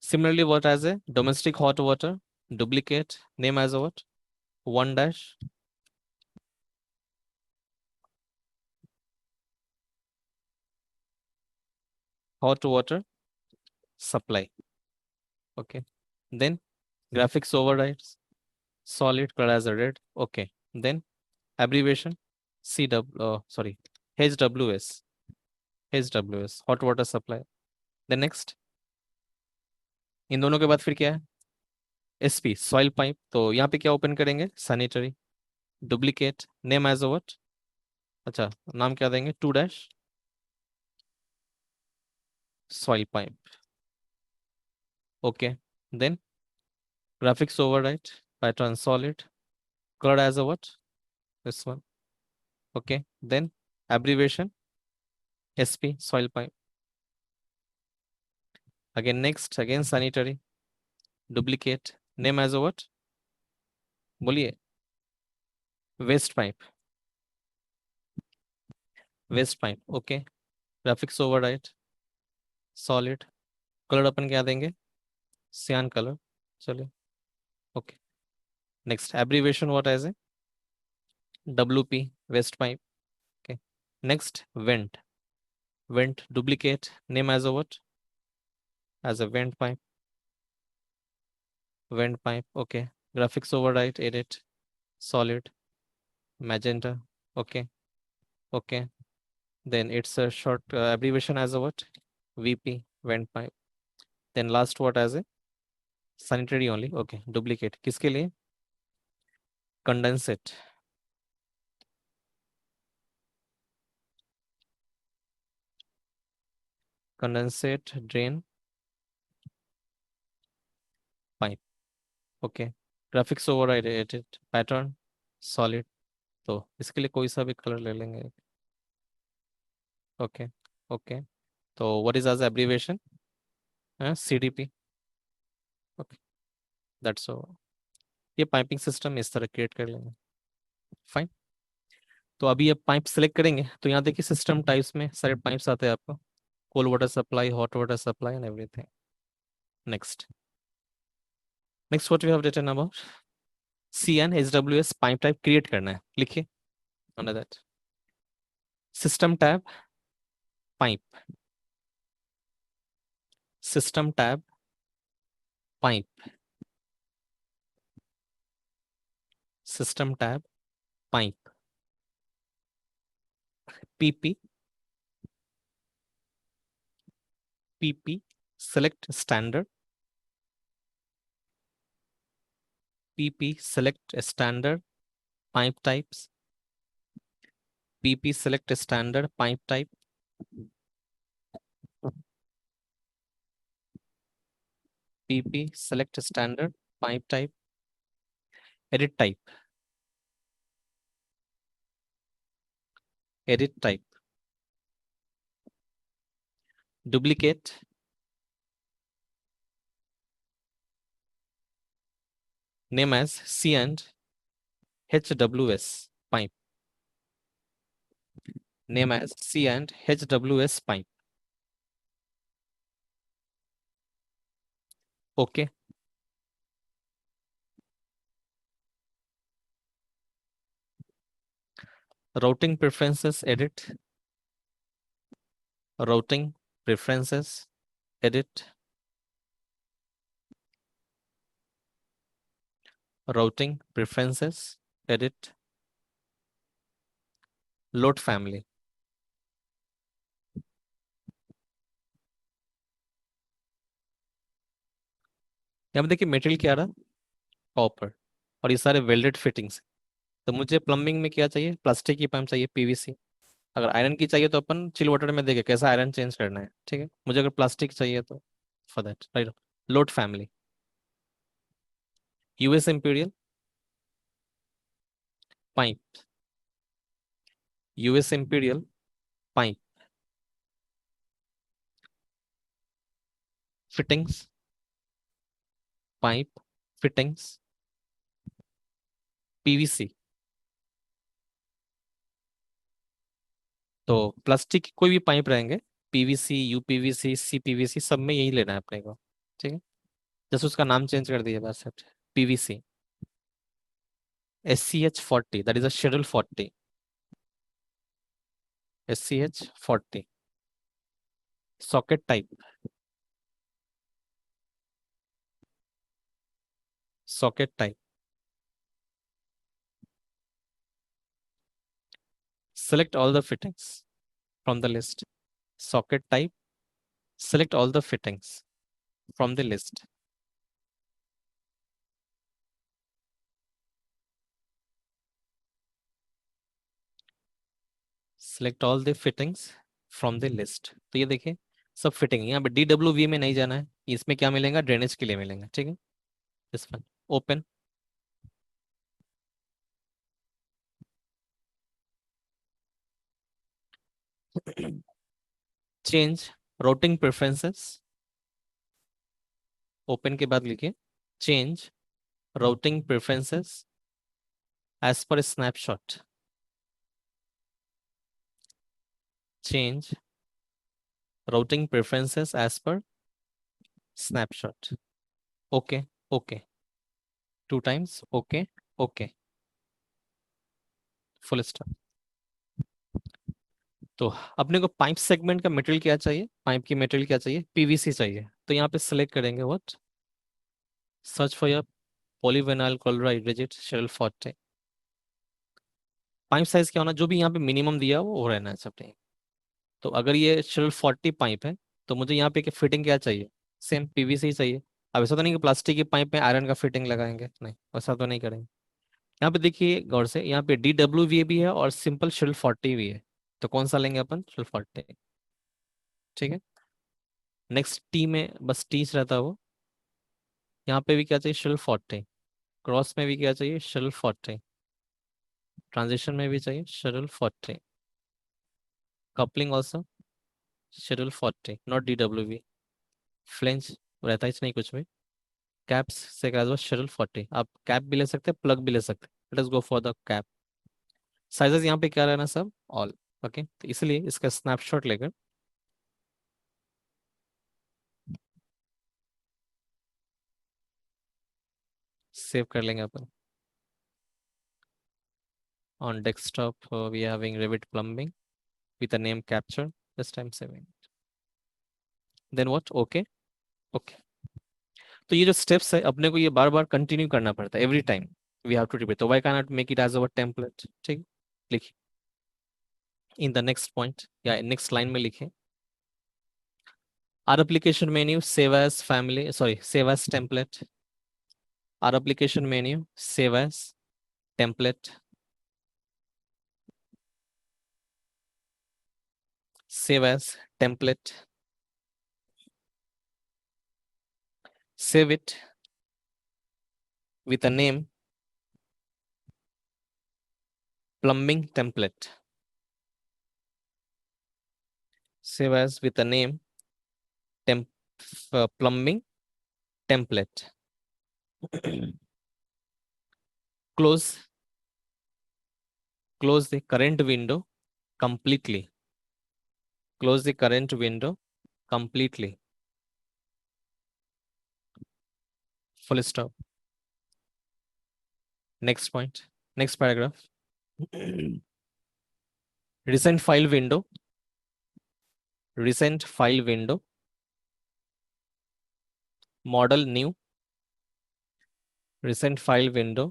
Speaker 1: similarly what as a domestic hot water, duplicate, name as a what, 1- hot water supply. Okay, then graphics overrides, solid color as a red. Okay, then abbreviation HWS, hot water supply. Then next, इन दोनों के बाद फिर क्या है, SP soil pipe, तो यहाँ पे क्या ओपन करेंगे, sanitary, duplicate, name as what, अच्छा नाम क्या देंगे, 2- soil pipe. Okay, then graphics override, pattern solid, color as a what, this one. Okay, then abbreviation SP soil pipe. Again next, again sanitary, duplicate, name as a what, बोलिए, waste pipe, okay, graphics override, solid, color अपन क्या देंगे, cyan color, चलिए, okay, next abbreviation what as a WP waste pipe. Okay, next vent, duplicate, name as a what, as a vent pipe, okay, graphics override, edit, solid, magenta, okay, then it's a short abbreviation as a what, VP, vent pipe. Then last what as a sanitary only. Okay. Duplicate किसके लिए? Condensate. Condensate drain pipe. Okay. Graphics override pattern solid. तो इसके लिए कोई सा भी colour ले लेंगे. ओके. ओके. तो what is as abbreviation? CDP. Okay. That's all. ये पाइपिंग सिस्टम इस तरह क्रिएट कर लेंगे. फाइन. तो अभी ये पाइप सेलेक्ट करेंगे तो यहाँ देखिए सिस्टम टाइप्स में सारे पाइप्स आते हैं आपको. Cold water supply, hot water supply and everything. Next. Next what we have written about CN HWS pipe type create करना है. लिखिए under that system tab pipe. System tab pipe. System tab pipe. PP. PP select standard. PP select standard pipe types. PP select standard pipe type. PP select standard pipe type. Edit type. Edit type. Duplicate. Name as C&HWS pipe. Name as C&HWS pipe. Okay. Routing preferences edit. Routing preferences edit. Routing preferences edit. Load family. यहाँ पे देखिए material क्या रहा? Copper. और ये सारे welded fittings. तो मुझे प्लम्बिंग में क्या चाहिए? प्लास्टिक की पाइप चाहिए, PVC. अगर आयरन की चाहिए तो अपन चिल वाटर में देखें कैसा आयरन चेंज करना है. ठीक है. मुझे अगर प्लास्टिक चाहिए तो for that right. Load family. US imperial pipe. US imperial pipe. Fittings pipe. Fittings PVC. तो प्लास्टिक कोई भी पाइप रहेंगे, PVC, UPVC, CPVC, सब में यही लेना है अपने को. ठीक है. जैसे उसका नाम चेंज कर दिया बस. PVC. SCH40 that is a schedule 40. SCH40. Socket type. Socket type. Select all the fittings from the list. Socket type. Select all the fittings from the list. Select all the fittings from the list. तो ये देखिए सब fitting. यहाँ पे DWV में नहीं जाना है. इसमें क्या मिलेगा? ड्रेनेज के लिए मिलेगा. ठीक है. This one. Open. Change routing preferences. Open के बाद लिखिए change routing preferences as per snapshot. Change routing preferences as per snapshot. Okay. Okay. 2 times. Okay. Okay. Full stop. तो अपने को पाइप सेगमेंट का मटेरियल क्या चाहिए? पाइप की मटेरियल क्या चाहिए? PVC चाहिए. तो यहाँ पे सिलेक्ट करेंगे what? Search for your polyvinyl chloride rigid shell 40. Pipe size क्या होना? जो भी यहाँ पे मिनिमम दिया वो रहना है सब. तो अगर ये शेल 40 पाइप है तो मुझे यहाँ पे फिटिंग क्या चाहिए, सेम पीवीसी ही चाहिए। अब ऐसा तो नहीं कि प्लास्टिक की पाइप में आयरन का फिटिंग लगाएंगे, नहीं वैसा तो नहीं करेंगे। यहाँ पे देखिए गौर से, यहाँ पे DWVA भी है और सिंपल शेल 40 भी है। तो कौन सा लेंगे अपन, शेल 40। ठीक है। नेक्स्ट टी में बस टीच रहता है वो। यहाँ पे भी क्या चाहिए, शेल 40। क्रॉस में भी क्या चाहिए, शेल 40। ट्रांजिशन में भी चाहिए schedule 40। Coupling also schedule 40, not DWV। Flange रहता ही नहीं कुछ भी। कैप्स से क्या शेड्यूल 40, आप कैप भी ले सकते हैं, प्लग भी ले सकते हैं। Let us go for the cap. Sizes यहाँ पे क्या रहना सब, ऑल। ओके, तो इसलिए इसका स्नैपशॉट लेकर सेव कर लेंगे अपन। On desktop, we are having Revit plumbing with a name capture. Just I'm saving. Then what? Okay. Okay. तो ये जो स्टेप्स है अपने को ये बार बार कंटिन्यू करना पड़ता है, every time we have to repeat. तो why can not make it as our template. ठीक, लिखिए इन द नेक्स्ट पॉइंट या नेक्स्ट लाइन में लिखें, our application menu save as family, sorry, save as template। our application menu save as template, save as template, save it with a name plumbing template, save as with a name temp plumbing template। close close the current window completely, close the current window completely, full stop। Next point, next paragraph। recent file window, recent file window, model new, recent file window,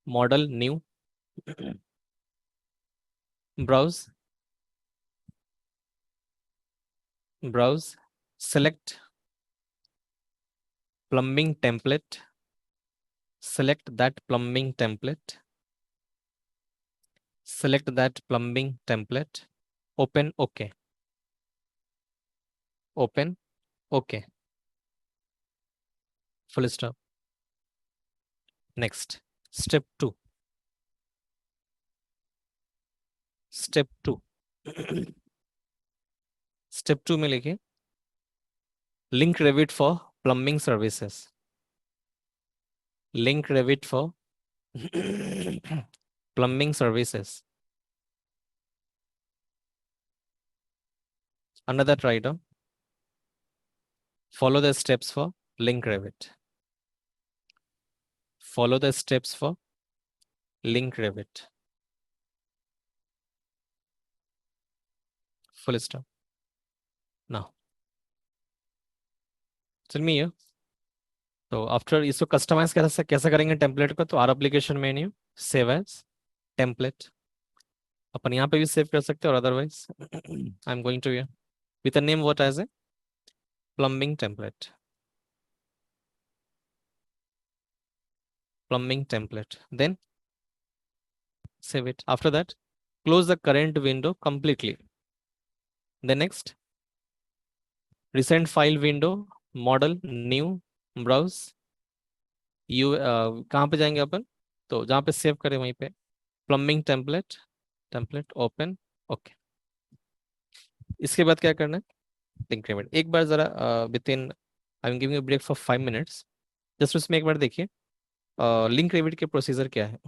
Speaker 1: model new, browse, browse, select plumbing template, select that plumbing template, select that plumbing template, open OK, open OK, full stop। Next, step 2, step 2। step 2 में लिखिए link Revit for plumbing services, link Revit for plumbing services। Another try down, follow the steps for link Revit, follow the steps for link Revit, full stop। Now tell me here, तो after इसको customise कैसे करेंगे template को, तो or application menu save as template, अपन यहाँ पे भी सेव कर सकते हैं, और otherwise I am going to with a name what as a plumbing template, plumbing template, then save it। After that, close the current window completely। The next, recent file window, model new, browse। You कहाँ पे जाएंगे अपन, तो जहाँ पे save करें वहीं पे plumbing template, template open okay. इसके बाद क्या करना है, लिंक रेविट एक बार जरा within, I am giving break for 5 minutes. Just उसमें एक बार देखिए लिंक रेविट के प्रोसीजर क्या है।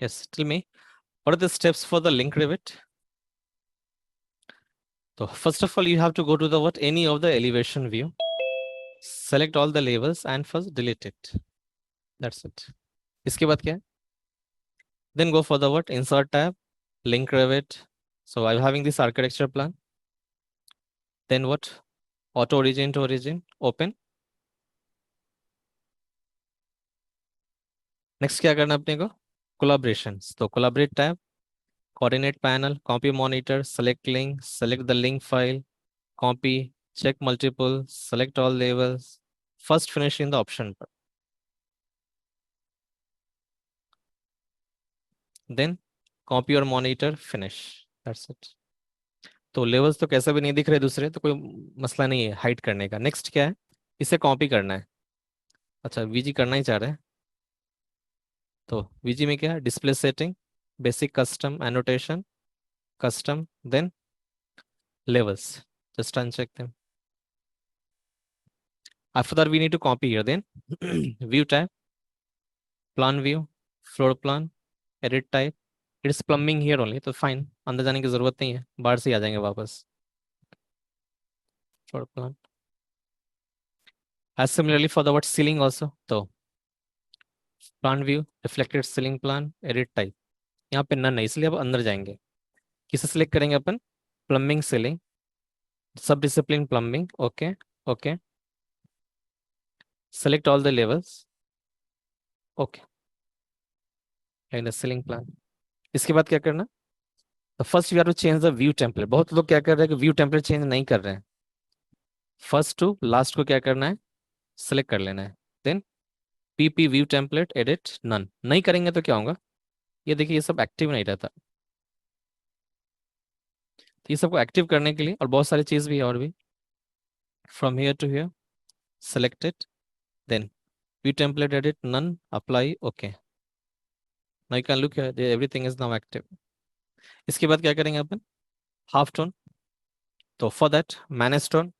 Speaker 1: Yes, tell me, what are the steps for the link rivet? So first of all, you have to go to the what? Any of the elevation view. Select all the labels and first delete it. That's it. इसके बाद क्या है? Then go for the what? Insert tab, link rivet. So I'm having this architecture plan. Then what? Auto origin to origin, open. Next क्या करना है अपने को? Collaborations. तो collaborate tab, coordinate panel, copy monitor, select link, select the link file, copy, check multiple, select all labels. First finish in the option part. Then copy your monitor, finish. That's it. तो levels तो कैसे भी नहीं दिख रहे दूसरे, तो कोई मसला नहीं है हाइड करने का. नेक्स्ट क्या है? इसे कॉपी करना है. अच्छा, वीजी करना ही चाह रहे हैं. तो वीजी में क्या है? Display setting, basic custom annotation, custom, then levels. Just uncheck them. After that, we need to copy here. Then view tab, plan view, floor plan, edit type. It's plumbing here only. तो fine. अंदर जाने की जरूरत नहीं है. बाहर से ही आ जाएंगे वापस. Floor plan. As similarly for the what ceiling also. तो plan view, reflected ceiling plan, edit type. यहाँ पे नन है, इसलिए अब अंदर जाएंगे. किसे सिलेक्ट करेंगे अपन? प्लम्बिंग सीलिंग, सब discipline plumbing. Okay okay. Select all the levels. Okay. In the ceiling plan. इसके बाद क्या करना, तो first we have to change the view template. बहुत लोग क्या कर रहे हैं कि व्यू टेम्पलेट चेंज नहीं कर रहे हैं। फर्स्ट टू लास्ट को क्या करना है, सिलेक्ट कर लेना है। Then PP view template edit none, नहीं करेंगे तो क्या होगा, ये देखिए ये सब एक्टिव नहीं रहता। तो ये सबको एक्टिव करने के लिए और बहुत सारी चीज भी है और भी, from here to here select it, then view template edit none, apply, okay. Now you can look here, everything is now active. इसके बाद क्या करेंगे अपन, हाफ टोन। तो for that manage tone,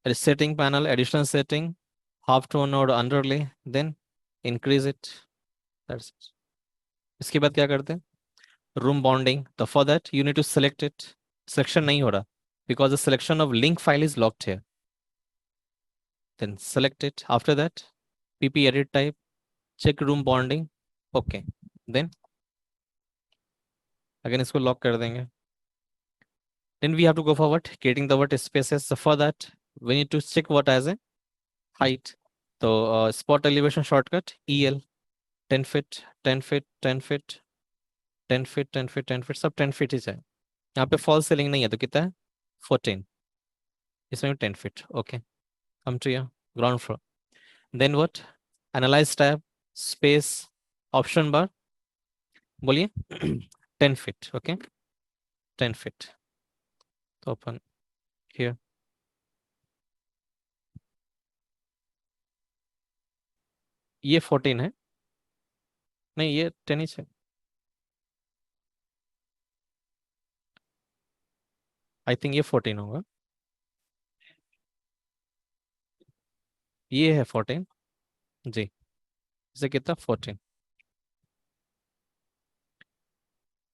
Speaker 1: setting panel, additional setting, half tone और underlay, then increase it, that's it. इसके बाद क्या करते हैं, रूम बॉन्डिंग। तो for that you need to select it, selection नहीं हो रहा because the selection of link file is locked here. Then select it, after that pp edit type, check room bonding, okay. Then again इसको lock कर देंगे। Then we have to go forward creating the word spaces. So for that we need to check what as a height. तो spot elevation shortcut EL 10 feet 10 feet 10 feet 10 feet 10 feet 10 feet सब 10 feet ही है। यहाँ पे fall ceiling नहीं है तो कितना है 14, इसमें 10 feet, okay. Come to your ground floor, then what, analyze tab, space, option bar, बोलिए 10 feet, okay, 10 feet। तो अपन here, ये 14 है, नहीं ये 10 ही है, आई थिंक ये 14 होगा, ये है 14 जी, इसे कितना 14,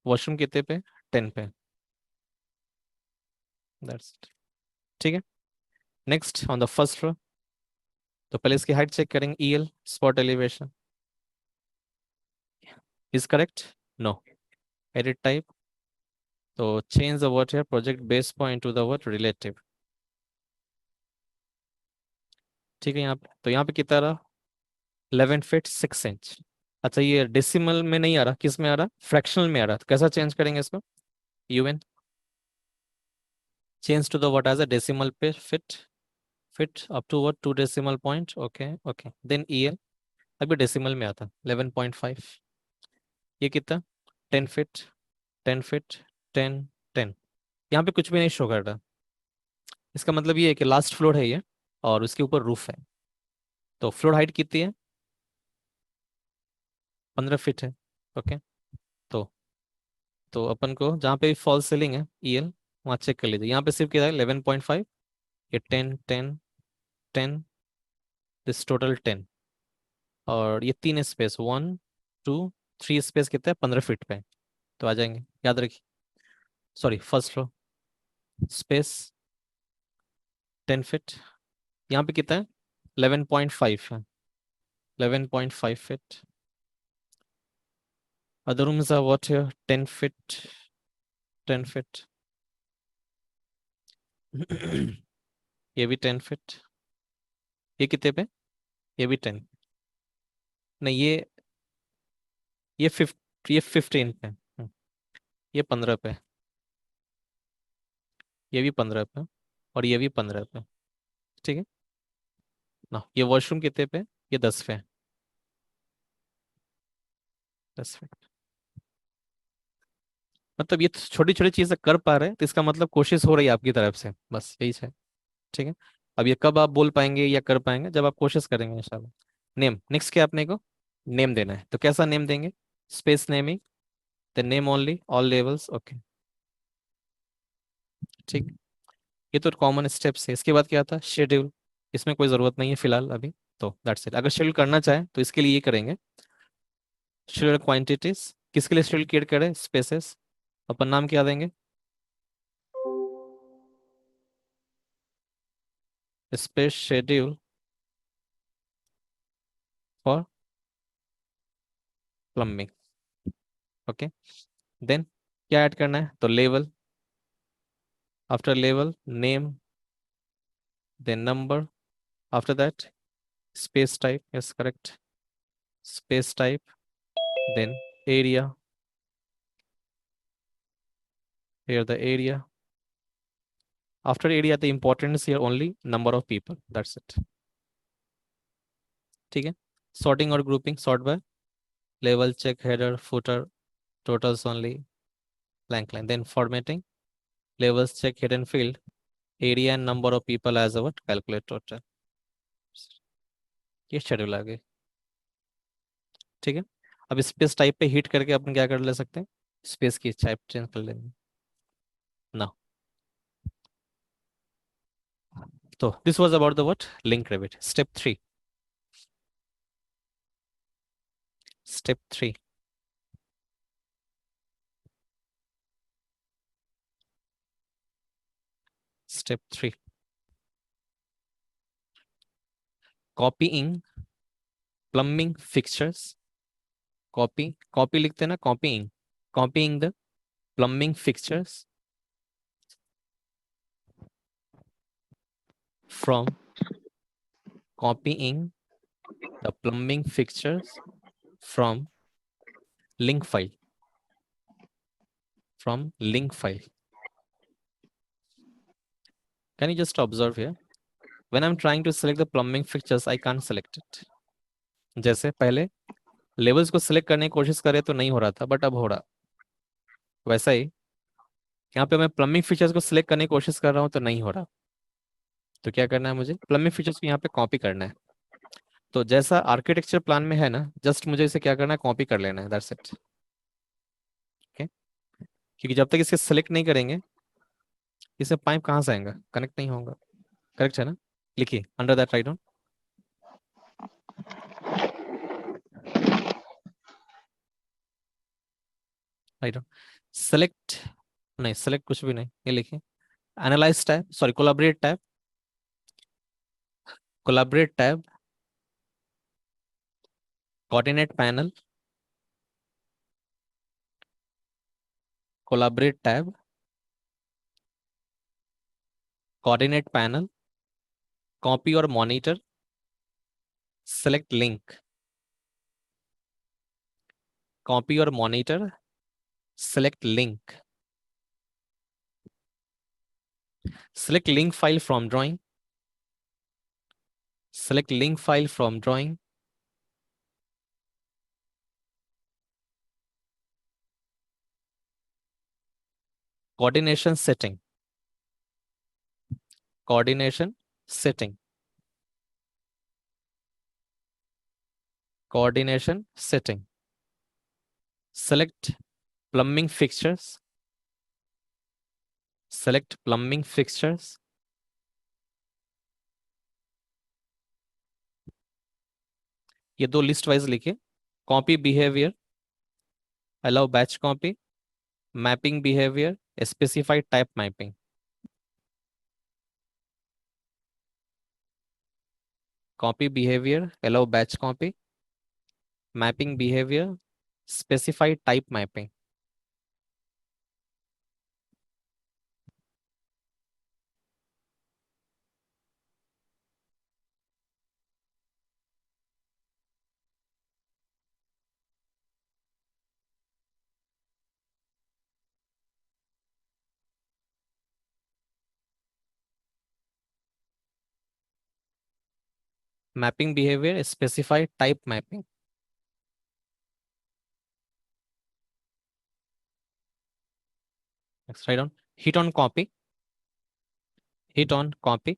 Speaker 1: वॉशरूम कितने पे 10 पे, दैट्स इट, ठीक है। Next on the first floor, तो पहले इसकी हाइट चेक करेंगे, EL spot elevation is correct, no, edit type, तो change the word here project base point to the word relative, ठीक है। यहाँ पे तो यहाँ पे कितना रहा 11 फीट 6 इंच। अच्छा ये डेसिमल में नहीं आ रहा, किस में आ रहा, फ्रैक्शनल में आ रहा, तो कैसा चेंज करेंगे इसको, UN change to the what as a decimal fit up to what 2 decimal point, okay okay, then EL अभी डेसिमल में आता 11.5, ये कितना 10 फीट 10 फीट 10 10, यहाँ पे कुछ भी नहीं शो कर रहा, इसका मतलब ये है कि लास्ट फ्लोर है ये और उसके ऊपर रूफ है। तो फ्लोर हाइट कितनी है 15 फीट है, ओके। तो तो अपन को जहाँ पे फॉल सीलिंग है EL वहाँ चेक कर लीजिए, यहाँ पे सिर्फ कितना है 11.5, ये 10 10 10, दिस टोटल 10, और ये 3 स्पेस 1 2 3 स्पेस कितना है 15 फीट पे, तो आ जाएंगे, याद रखिए। Sorry first floor space 10 feet, यहाँ पे कितना है 11.5 है, 11.5 feet, other rooms are what here 10 feet 10 feet ये भी 10 फीट, ये कितने पे, ये भी 10, नहीं ये 5, ये 15 पे, ये 15 पे, ये भी 15 पे और ये भी 15 पे, ठीक है ना। ये वॉशरूम कितने पे, ये 10 पे, 10 पे, मतलब ये छोटी छोटी चीजें कर पा रहे हैं तो इसका मतलब कोशिश हो रही है आपकी तरफ से, बस यही है, ठीक है। अब ये कब आप बोल पाएंगे या कर पाएंगे, जब आप कोशिश करेंगे इंशाल्लाह। नेम, नेक्स्ट क्या अपने को नेम देना है, तो कैसा नेम देंगे, space naming, the name only all levels, okay, ठीक। ये तो कॉमन स्टेप्स है। इसके बाद क्या था शेड्यूल, इसमें कोई जरूरत नहीं है फिलहाल अभी, तो दैट्स इट। अगर शेड्यूल करना चाहे तो इसके लिए ये करेंगे, शेड्यूल क्वांटिटीज, किसके लिए शेड्यूल क्रिएट करें, स्पेसेस, अपन नाम क्या देंगे, space schedule for plumbing, okay. Then क्या ऐड करना है, तो level, after level name, then number, after that space type, yes correct, space type, then area, here the area. After area, the importance here only number of people, that's it. ठीक है. Sorting or grouping, sort by label, check, header, footer, totals only, blank line. Then formatting, labels, check, hidden field, area and number of people as a what, calculate total. ये schedule आ गई. ठीक है. अब space type पे hit करके अपन क्या कर ले सकते हैं, स्पेस की टाइप चेंज कर लेंगे ना. तो this was about the what, link Revit. Step 3. Step 3. Step 3. Copying plumbing fixtures. Copy लिखते हैं ना, copying the plumbing fixtures from copying the plumbing fixtures from link file. Can you just observe here, when I'm trying to select the plumbing fixtures I can't select it. जैसे पहले levels को select करने की कोशिश करे तो नहीं हो रहा था, बट अब हो रहा. वैसा ही यहाँ पे मैं प्लम्बिंग फीचर्स को सिलेक्ट करने की कोशिश कर रहा हूँ तो नहीं हो रहा. तो क्या करना है, मुझे प्लम्बिंग फीचर्स को यहाँ पे कॉपी करना है. तो जैसा आर्किटेक्चर प्लान में है ना, जस्ट मुझे इसे क्या करना है, कॉपी कर लेना है, दैट्स इट. ओके. क्योंकि जब तक इसे सिलेक्ट नहीं करेंगे, इसे पाइप कहाँ से आएगा, कनेक्ट नहीं होगा. करेक्ट है ना. लिखिए under that write down. Write down. Select, नहीं सेलेक्ट कुछ भी नहीं, ये लिखिए. Analyse tab, sorry collaborate tab, coordinate panel, collaborate tab, coordinate panel, copy और मॉनिटर, सेलेक्ट लिंक. कॉपी और monitor, select link. Select link file from drawing. Select link file from drawing. Coordination setting. Coordination setting. Coordination setting. Select plumbing fixtures. Select plumbing fixtures. ये दो list wise लिखिए. Copy behaviour, allow batch copy, mapping behavior, specify type mapping. Copy behavior, allow batch copy, mapping behavior, specify type mapping. Mapping behavior, specify type mapping. Next, write down. Hit on copy. Hit on copy.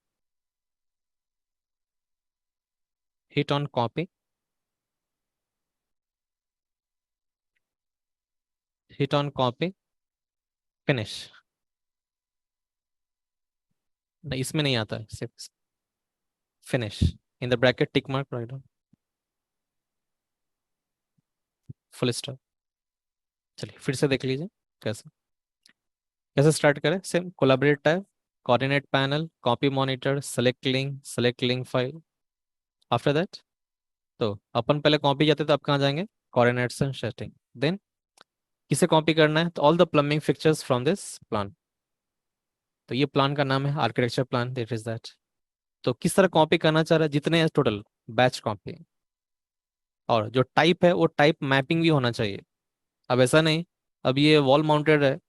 Speaker 1: Hit on copy. Hit on copy. Finish. नहीं, इसमें नहीं आता है, सिर्फ finish. In the bracket tick mark, write down. Full stop. चलिए फिर से देख लीजिए कैसे कैसे स्टार्ट करें. Same collaborate tab, coordinate panel, copy monitor, select link file. After that तो अपन पहले कॉपी जाते तो अब कहाँ जाएंगे, कोऑर्डिनेट्स एंड सेटिंग. देन किसे कॉपी करना है, तो all the plumbing fixtures from this plan. तो ये प्लान का नाम है architecture plan, that is that. तो किस तरह कॉपी करना चाह रहा है, जितने टोटल बैच कॉपी. और जो टाइप है वो टाइप मैपिंग भी होना चाहिए। अब ऐसा नहीं, अब ये वॉल माउंटेड है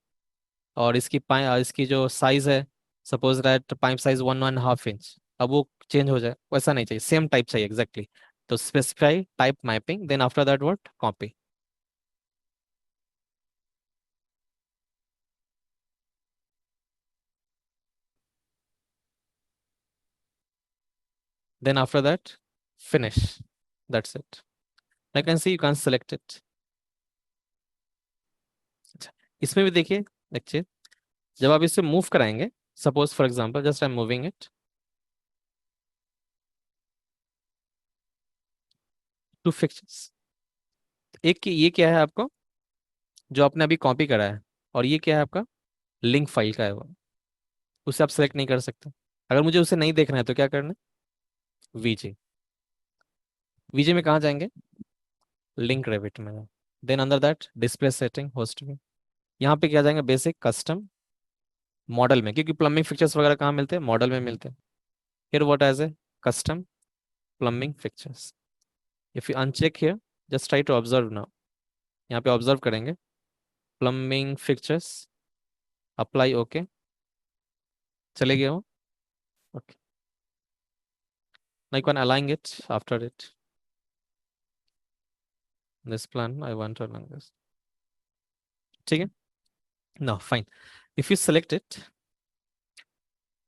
Speaker 1: और इसकी जो साइज है, suppose that pipe size 1.5 inch, अब वो चेंज हो जाए, वैसा नहीं चाहिए, सेम टाइप चाहिए एग्जैक्टली। तो specify type mapping, then after that what, copy. Then after that, finish. That's it. I can see you can select it. अच्छा, इसमें भी देखिए जब आप इसे मूव कराएंगे, suppose for example just I am moving it to fixtures. एक की ये क्या है आपको, जो आपने अभी कॉपी करा है, और ये क्या है आपका लिंक फाइल का है वो, उसे आप सेलेक्ट नहीं कर सकते। अगर मुझे उसे नहीं देखना है तो क्या करना है, वीजे। वीजे में कहाँ जाएंगे, लिंक रेविट में। Then under that display setting host में, यहाँ पे क्या जाएंगे, बेसिक कस्टम मॉडल में, क्योंकि प्लम्बिंग फिक्चर्स वगैरह कहाँ मिलते हैं, मॉडल में मिलते हैं। फिर what as a custom plumbing fixtures. If you uncheck here, just try to observe now. यहाँ पे ऑब्जर्व करेंगे, प्लम्बिंग फिक्चर्स, अप्लाई ओके, चले गए हो, okay. Now you can align it after it. This plan I want to align this. ठीक है, now fine. If you select it,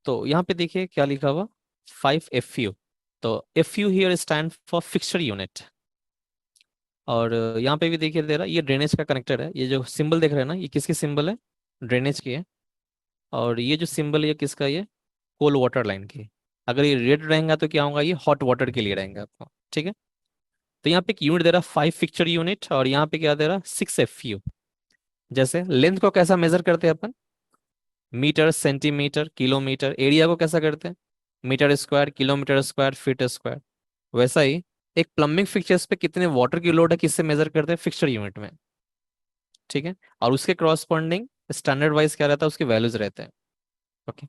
Speaker 1: तो यहाँ पे देखिए क्या लिखा हुआ, 5FU। तो FU here stand for fixture unit। और यहाँ पे भी देखिए दे रहा, ये ड्रेनेज का कनेक्टर है, ये जो सिंबल देख रहे हैं ना, ये किसकी सिंबल है, ड्रेनेज की है। और ये जो सिंबल है ये किसका है? ये कोल्ड वाटर लाइन की। अगर ये रेड रहेगा तो क्या होगा, ये हॉट वाटर के लिए रहेंगे आपको, ठीक है। तो यहाँ पे एक यूनिट दे रहा 5 फिक्चर यूनिट, और यहाँ पे क्या दे रहा 6FU। जैसे लेंथ को कैसा मेजर करते हैं अपन, मीटर सेंटीमीटर किलोमीटर, एरिया को कैसा करते हैं, metre square kilometre square feet square. वैसा ही एक प्लम्बिंग फिक्चर्स पे कितने वाटर की लोड है किससे मेजर करते हैं, फिक्चर यूनिट में, ठीक है। और उसके क्रॉसपॉन्डिंग स्टैंडर्ड वाइज क्या रहता है, उसके वैल्यूज रहते हैं, ओके।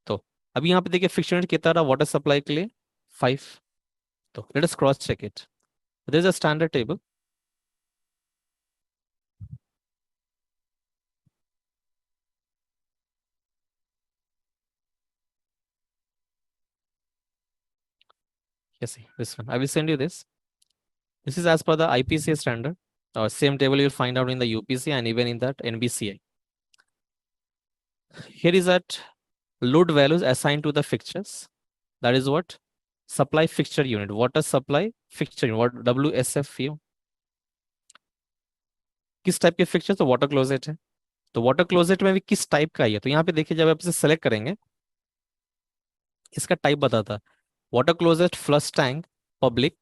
Speaker 1: तो अभी यहाँ पे देखिए फिक्चर यूनिट कितना रहा वाटर सप्लाई के लिए, 5। तो let us cross check it, there is a standard table. Yes, this one I will send you this. This is as per the IPCA standard, or same table you'll find out in the UPC and even in that NBCI. Here is that load values assigned to the fixtures, that is what, supply fixture unit, water supply fixture unit, what WSFU। किस type के fixture, तो water closet है। तो water closet में भी किस type का ही है, तो यहाँ पे देखिए जब आप इसे सेलेक्ट करेंगे, इसका टाइप बताता है, water closet flush tank public,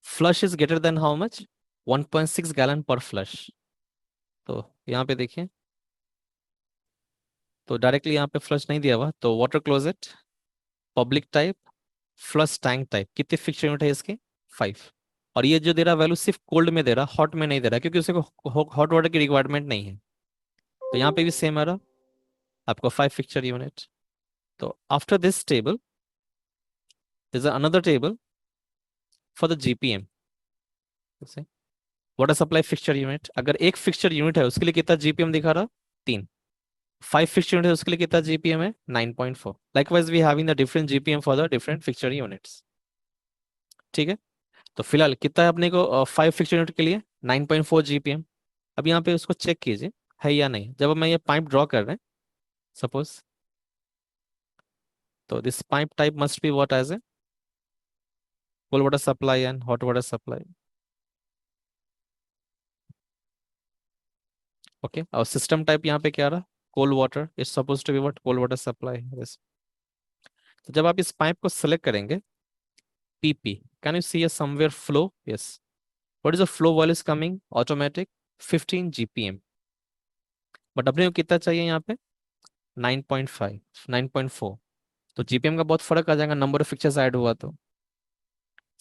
Speaker 1: flush is greater than how much, 1.6 gallon per flush। तो यहाँ पे देखिए, तो डायरेक्टली यहाँ पे फ्लश नहीं दिया हुआ, तो water closet public type flush tank type, कितने फिक्चर यूनिट है इसके, 5। और ये जो दे रहा वैल्यू सिर्फ कोल्ड में दे रहा, हॉट में नहीं दे रहा, क्योंकि उसे हॉट वाटर की रिक्वायरमेंट नहीं है। तो यहाँ पे भी सेम आ रहा आपको 5 फिक्चर यूनिट। तो after this table is another table for the GPM। Water supply fixture unit, अगर एक फिक्चर यूनिट है उसके लिए कितना GPM दिखा रहा, 3। 5 फिक्चर यूनिट है उसके लिए कितना GPM है, 9.4। Likewise we having the different GPM for the different fixture units, ठीक है। तो फिलहाल कितना है अपने को 5 फिक्चर यूनिट के लिए, 9.4 GPM। अब यहाँ पे उसको चेक कीजिए है या नहीं, जब मैं ये पाइप ड्रॉ कर रहे हैं सपोज, तो this pipe type must be what as a cold water supply and hot water supply, okay. और सिस्टम टाइप यहाँ पे क्या रहा, cold water, it's suppose to be what, cold water supply. तो जब आप इस पाइप को सेलेक्ट करेंगे, PP, can you see somewhere flow, yes. What is the flow volume is coming, automatic 15 GPM। But अपने को कितना चाहिए यहाँ पे, 9.5 9.4। तो GPM का बहुत फर्क आ जाएगा, नंबर ऑफ फिक्चर्स ऐड हुआ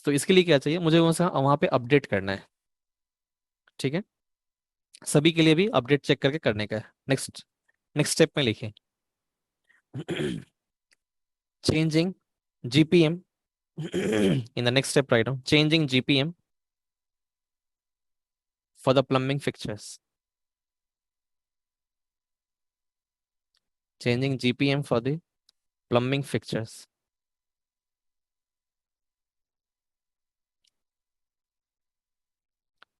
Speaker 1: तो इसके लिए क्या चाहिए मुझे, वहाँ पे अपडेट करना है, ठीक है। सभी के लिए भी अपडेट चेक करके करने का है। नेक्स्ट नेक्स्ट स्टेप में लिखिए changing GPM in the next step, right now changing GPM for the plumbing fixtures. Changing GPM for the plumbing fixtures.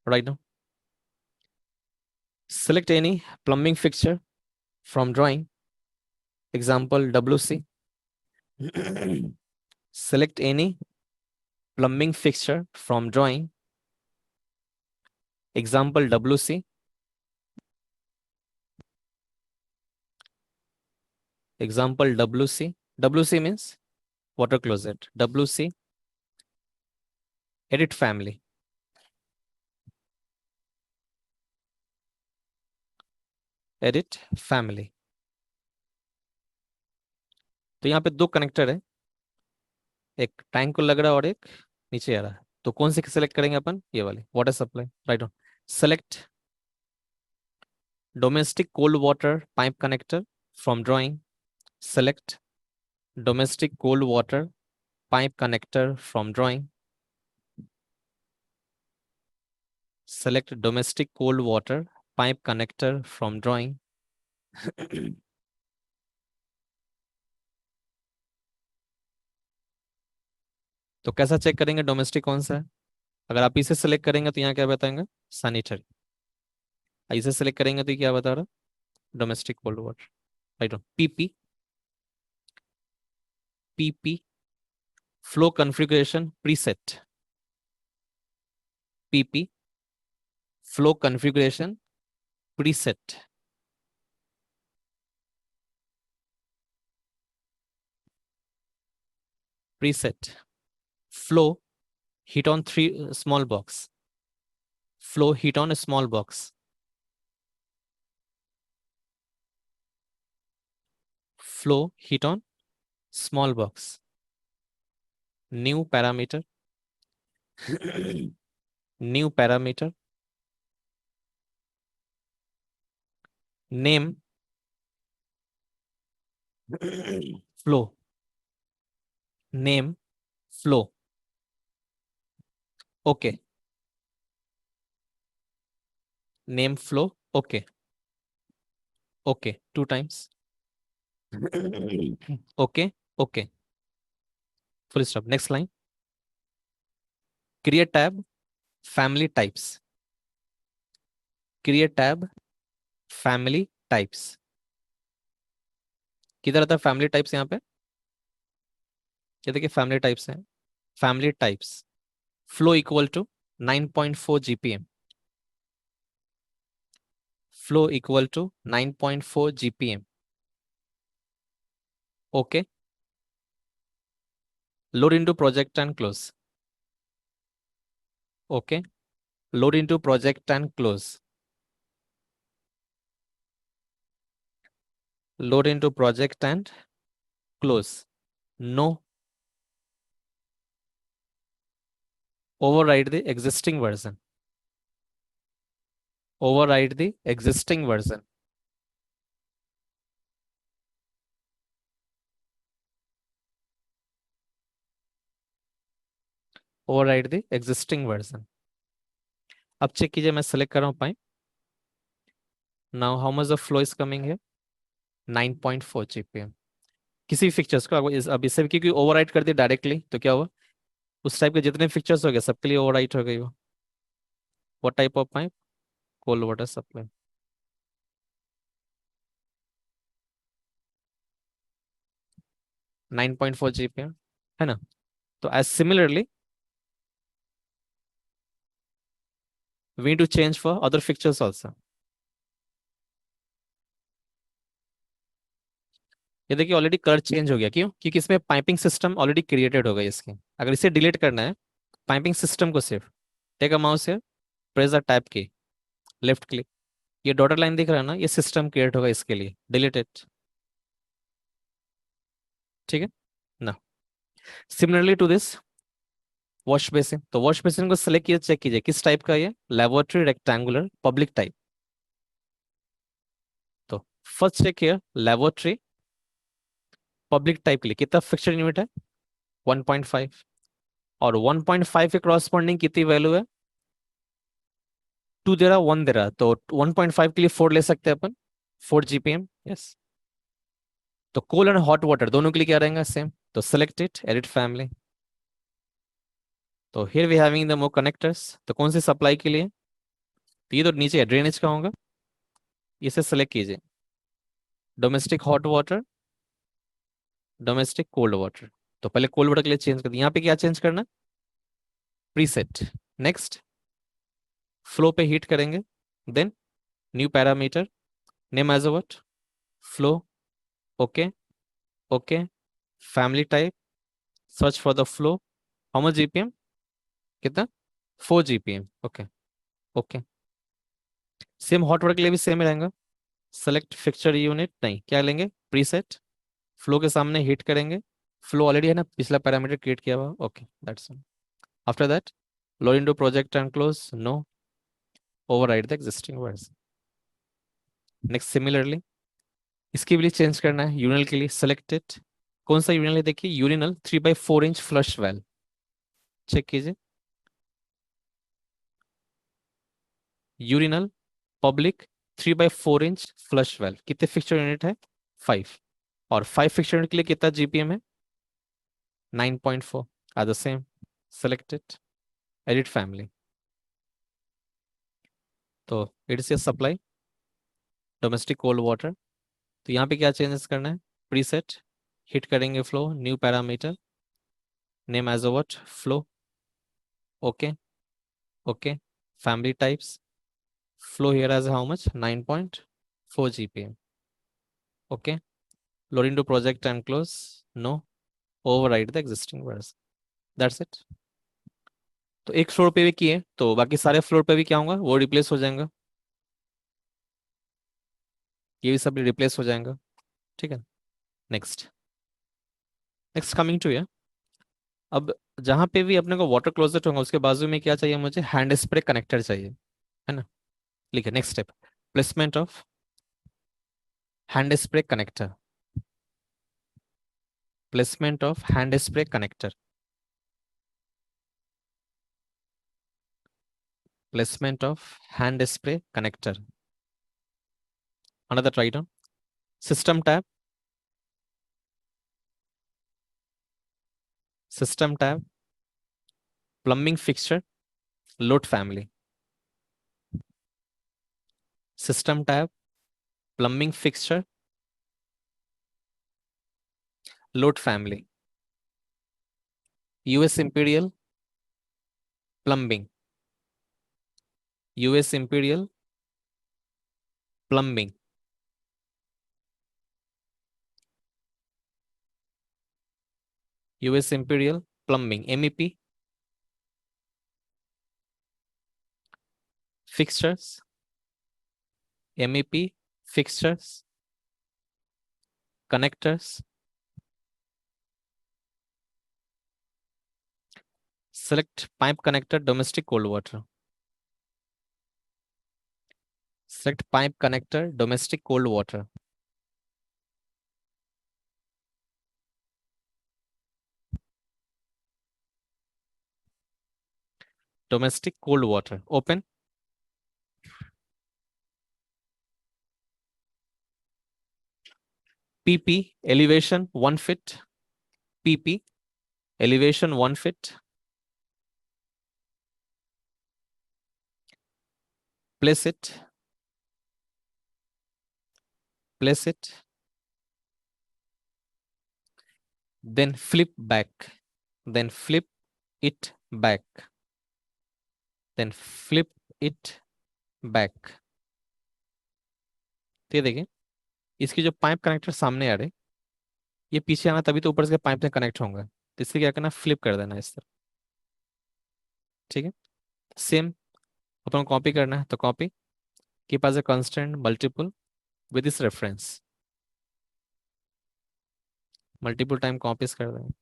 Speaker 1: Right now, select any plumbing fixture from drawing. Example WC. Select any plumbing fixture from drawing. Example WC. Example WC. WC means water closet. WC. Edit family. Edit family. तो यहाँ पे दो connector है, एक tank को लग रहा है और एक नीचे आ रहा है। तो कौन से सिलेक्ट करेंगे अपन? ये वाले water supply. Right on. Select domestic cold water pipe connector from drawing. Select domestic cold water pipe connector from drawing. Select domestic cold water pipe connector from drawing. तो कैसा चेक करेंगे डोमेस्टिक कौन सा है? अगर आप इसे सेलेक्ट करेंगे तो यहाँ क्या बताएंगे? सैनिटरी. इसे सेलेक्ट करेंगे तो क्या बता रहा? Domestic cold water. Right on. PP. PP flow configuration preset. PP flow configuration preset. Preset. Flow hit on three small box. Flow hit on a small box. Flow hit on small box. New parameter. New parameter. Name. Flow. Name. Flow. Okay. Name flow. Okay. Okay. 2 times. Okay. Okay. Full stop. Next line. Create tab. Family types. Create tab. Family types. किधर आता है family types? यहाँ पे ये देखिए family types हैं. Family types. Flow equal to 9.4 GPM. Flow equal to 9.4 GPM. Okay. Load into project and close. Okay. Load into project and close. Load into project and close. No. Override the existing version. Override the existing version. Override the existing version. अब check कीजिए, मैं select कर रहा हूं pipe. Now how much the flow is coming here? 9.4 GPM. किसी fixtures को अब इससे क्योंकि ओवरराइड कर दिया डायरेक्टली तो क्या हुआ? उस टाइप के जितने फिक्चर्स हो गए सबके लिए ओवरराइड हो गई वो. What type of pipe? Cold water supply. Nine point four GPM है ना. तो as similarly we need to change for other fixtures also. ये देखिए ऑलरेडी कलर चेंज हो गया. क्यों? क्योंकि इसमें पाइपिंग सिस्टम ऑलरेडी क्रिएटेड हो गई इसकी. अगर इसे डिलीट करना है पाइपिंग सिस्टम को सिर्फ take a mouse here, press the tab key, left click. ये डॉटेड लाइन दिख रहा है ना, ये सिस्टम क्रिएट होगा इसके लिए. Delete it. ठीक है ना. Similarly to this wash basin. तो वॉश बेसिन को सिलेक्ट कीजिए, चेक कीजिए किस टाइप का ये. Laboratory rectangular public type. तो first check here laboratory public type के लिए कितना फिक्चर यूनिट है? 1.5. और 1.5 के क्रॉसपॉन्डिंग कितनी वैल्यू है? 2 दे रहा 1 दे रहा, तो 1.5 के लिए 4 ले सकते हैं अपन, 4 GPM। यस। तो कोल्ड एंड हॉट वाटर दोनों के लिए क्या रहेगा, सेम। तो सेलेक्ट इट, एडिट फैमिली। तो here we having the more connectors. तो कौन सी सप्लाई के लिए, तो ये तो नीचे ड्रेनेज का होगा, इसे सेलेक्ट कीजिए। Domestic hot water, domestic cold water. तो पहले कोल्ड वाटर के लिए चेंज कर दिया, यहाँ पे क्या चेंज करना, प्रीसेट। नेक्स्ट, फ्लो पे हीट करेंगे, then new parameter, name as what, flow. Okay, okay, family type, search for the flow, how much GPM, कितना, 4 GPM। Okay, okay. Same hot water के लिए भी सेम रहेगा। सेलेक्ट फिक्सचर यूनिट, नहीं क्या लेंगे, प्रीसेट। फ्लो के सामने हीट करेंगे, फ्लो ऑलरेडी है ना, पिछला पैरामीटर क्रिएट किया हुआ। Okay, that's all. After that, load into project and close, no, override the existing words. Next, similarly इसके लिए चेंज करना है, यूरिनल के लिए सेलेक्टेड। कौन सा यूरिनल है, देखिए urinal 3/4 inch flush valve, check कीजिए। Urinal public 3/4 inch flush valve, कितने फिक्सचर यूनिट है, 5। और 5 फिक्सचर यूनिट के लिए कितना GPM है, 9.4। Are the same, selected, edit family. तो it's supply domestic cold water. तो यहाँ पे क्या चेंजेस करना है, प्रीसेट, हिट करेंगे flow, new parameter, name as what, flow. Okay, okay, family types, flow here as how much, 9.4 GPM। Okay, load into project and close, no, override the existing version। That's it। तो एक floor पे भी किए, तो बाकी सारे floor पे भी क्या होगा, वो रिप्लेस हो जाएगा, ये भी सब रिप्लेस हो जाएगा। ठीक है। नेक्स्ट, नेक्स्ट कमिंग टू ये, अब जहां पे भी अपने को वाटर क्लोजेट होगा उसके बाजू में क्या चाहिए, मुझे हैंड स्प्रे कनेक्टर चाहिए, है ना। लिखिए next step, placement of hand spray connector, placement of hand spray connector, placement of hand spray connector। Another try down, system tab, system tab, plumbing fixture, load family, system tab, plumbing fixture, load family, US Imperial plumbing, US Imperial plumbing, US Imperial plumbing, MEP fixtures, MEP fixtures, connectors, select pipe connector, domestic cold water, select pipe connector, domestic cold water, domestic cold water, open, PP elevation 1 feet, PP elevation 1 feet, place it, place it, then flip back, then flip it back, then flip it back। तो ये देखिए, इसकी जो pipe connector सामने आ रहे, ये पीछे आना तभी तो ऊपर से पाइप से कनेक्ट होंगे, तो इससे क्या करना, फ्लिप कर देना इस तरह। ठीक है, सेम अपन कॉपी करना है, तो कॉपी, के पास a constant multiple with this reference, multiple time copies कर देंगे।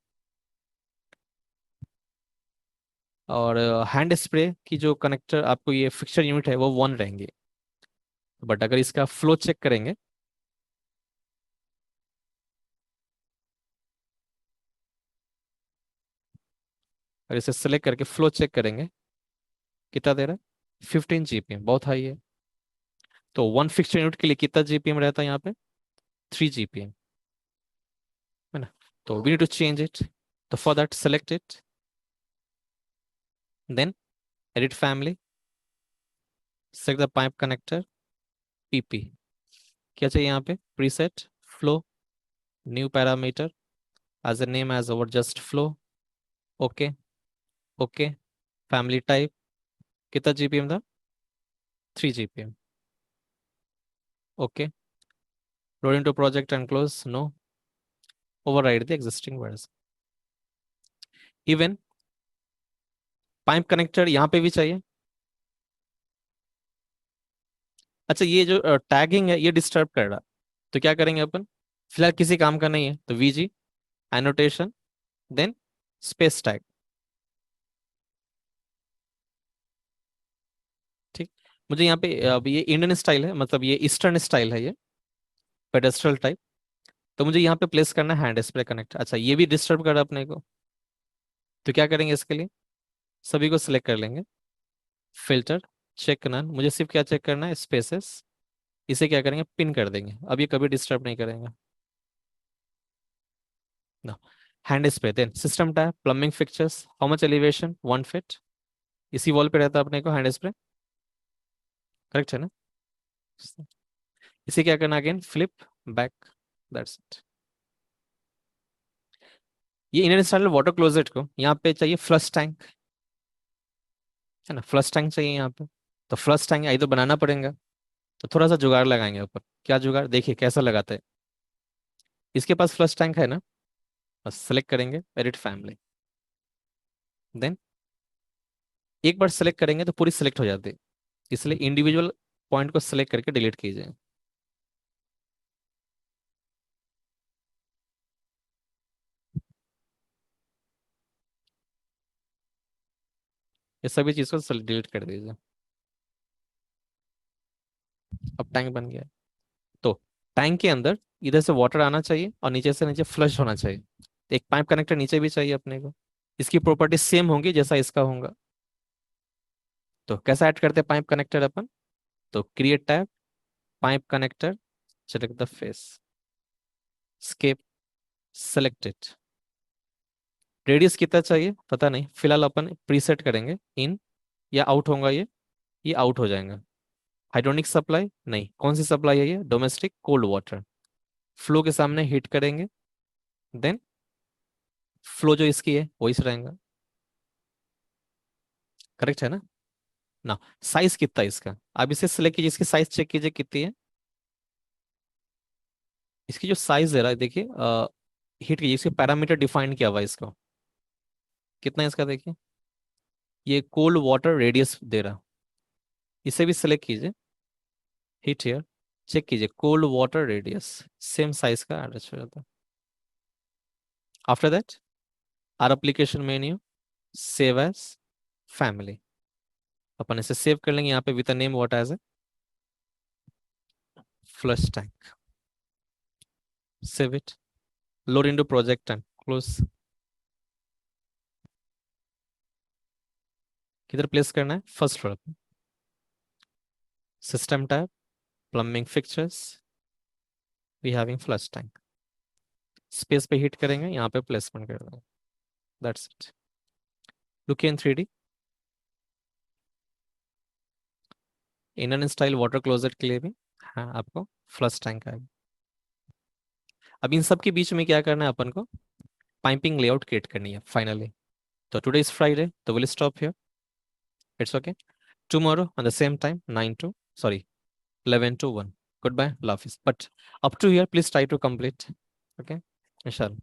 Speaker 1: और हैंड स्प्रे की जो कनेक्टर आपको ये फिक्सर यूनिट है वो 1 रहेंगे, बट अगर इसका फ्लो चेक करेंगे, अगर इसे सेलेक्ट करके फ्लो चेक करेंगे, कितना दे रहा है, 15 GPM, बहुत हाई है। तो 1 फिक्सचर यूनिट के लिए कितना GPM रहता है यहाँ पे? 3 GPM, है ना? तो we need to change it. तो for that select it, then edit family, select the pipe connector, PP। क्या चाहिए यहाँ पे? Preset flow, new parameter, as a name as our just flow। Okay, okay. Family type, कितना GPM था? 3 GPM। Okay, load into project and close, no, override the existing version। Even pipe connector यहाँ पे भी चाहिए। अच्छा, ये जो tagging है ये डिस्टर्ब कर रहा, तो क्या करेंगे अपन? फिलहाल किसी काम का नहीं है, तो VG annotation, then space tag. ठीक। मुझे यहाँ पे अब ये इंडियन स्टाइल है, मतलब ये ईस्टर्न स्टाइल है, ये पेडेस्ट्रल टाइप। तो मुझे यहाँ पे प्लेस करना है हैंड डिस्प्ले कनेक्ट। अच्छा, ये भी डिस्टर्ब कर रहा है अपने को, तो क्या करेंगे इसके लिए? सभी को सिलेक्ट कर लेंगे, फिल्टर, चेक नन। मुझे सिर्फ क्या चेक करना है? स्पेसेस। इसे क्या करेंगे? पिन कर देंगे, अब ये कभी डिस्टर्ब नहीं करेंगे ना। Hand display, then system tab, plumbing fixtures, how much elevation, 1 feet. इसी वॉल पे रहता है अपने को हैंड डिस्प्ले, करेक्ट है ना? इसे क्या करना? Again flip back, that's it. ये इंडियन स्टाइल वाटर क्लोजेट को यहाँ पे चाहिए फ्लश टैंक, है ना? फ्लश टैंक चाहिए यहाँ पे। तो फ्लश टैंक आई तो बनाना पड़ेगा, तो थोड़ा सा जुगाड़ लगाएंगे ऊपर। क्या जुगाड़? देखिए कैसा लगाते हैं। इसके पास फ्लश टैंक है ना, बस सेलेक्ट करेंगे, एडिट फैमिली, देन एक बार सेलेक्ट करेंगे तो पूरी सेलेक्ट हो जाती है, इसलिए इंडिविजुअल पॉइंट को सेलेक्ट करके डिलीट कीजिए। ये सभी चीज को डिलीट कर दीजिए। अब टैंक बन गया है। तो टैंक के अंदर इधर से वाटर आना चाहिए और नीचे से नीचे फ्लश होना चाहिए। तो एक पाइप कनेक्टर नीचे भी चाहिए अपने को, इसकी प्रॉपर्टी सेम होंगी जैसा इसका होगा। तो कैसा ऐड करते हैं पाइप कनेक्टर अपन? तो create tab, pipe connector, select the face, escape, select it. Radius कितना चाहिए पता नहीं, फिलहाल अपन प्रीसेट करेंगे। इन या आउट होगा ये आउट हो जाएगा। हाइड्रोनिक सप्लाई नहीं, कौन सी सप्लाई है ये? Domestic cold water. फ्लो के सामने हिट करेंगे, देन फ्लो जो इसकी है वही से रहेगा, करेक्ट है ना? ना, साइज कितना है इसका? आप इसे सिलेक्ट कीजिए, इसकी साइज चेक कीजिए कितनी है। इसकी जो साइज दे रहा है देखिए, हिट कीजिए, इसके पैरामीटर डिफाइन किया हुआ है इसको, कितना है इसका देखिए। ये कोल्ड वाटर रेडियस दे रहा, इसे भी सिलेक्ट कीजिए, हिट हियर, चेक कीजिए cold water radius, same size का एड्रेस हो जाता है। After that or application menu, save as family, अपन इसे सेव कर लेंगे यहाँ पे with name what as a flush tank. Save it, load into project and close. किधर प्लेस करना है? फर्स्ट फ्लोर पे। System tab, plumbing fixtures, we having flush tank. Space पे हिट करेंगे, यहाँ पे प्लेसमेंट कर देंगे, that's it. Look in 3D। Indian style water closet के लिए भी हाँ आपको फ्लश टैंक आएगा। अब इन सब के बीच में क्या करना है अपन को? पाइपिंग लेआउट क्रिएट करनी है फाइनली। तो टुडे इज फ्राइडे, तो will stop here, it's okay. Tomorrow on the same time 9 to sorry 11 to 1। Goodbye, love is, but up to here please try to complete, okay, inshallah।